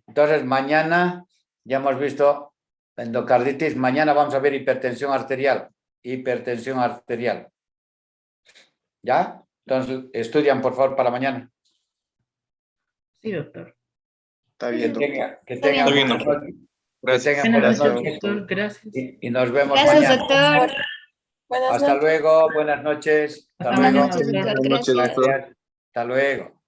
Entonces mañana ya hemos visto endocarditis, mañana vamos a ver hipertensión arterial. ¿Ya? Entonces estudian por favor para mañana. Sí, doctor. Está bien, doctor. Que tengan Está bien, buenas doctor. noches. Gracias. Que tengan Buenas buenas noches, noches. doctor. Gracias. Y nos vemos Gracias, mañana. doctor. Buenas Hasta noches. luego, buenas noches. Hasta Hasta Buenas luego. mañana, noches, doctor. doctor. Buenas noches, Gracias. doctor. Gracias. Hasta luego.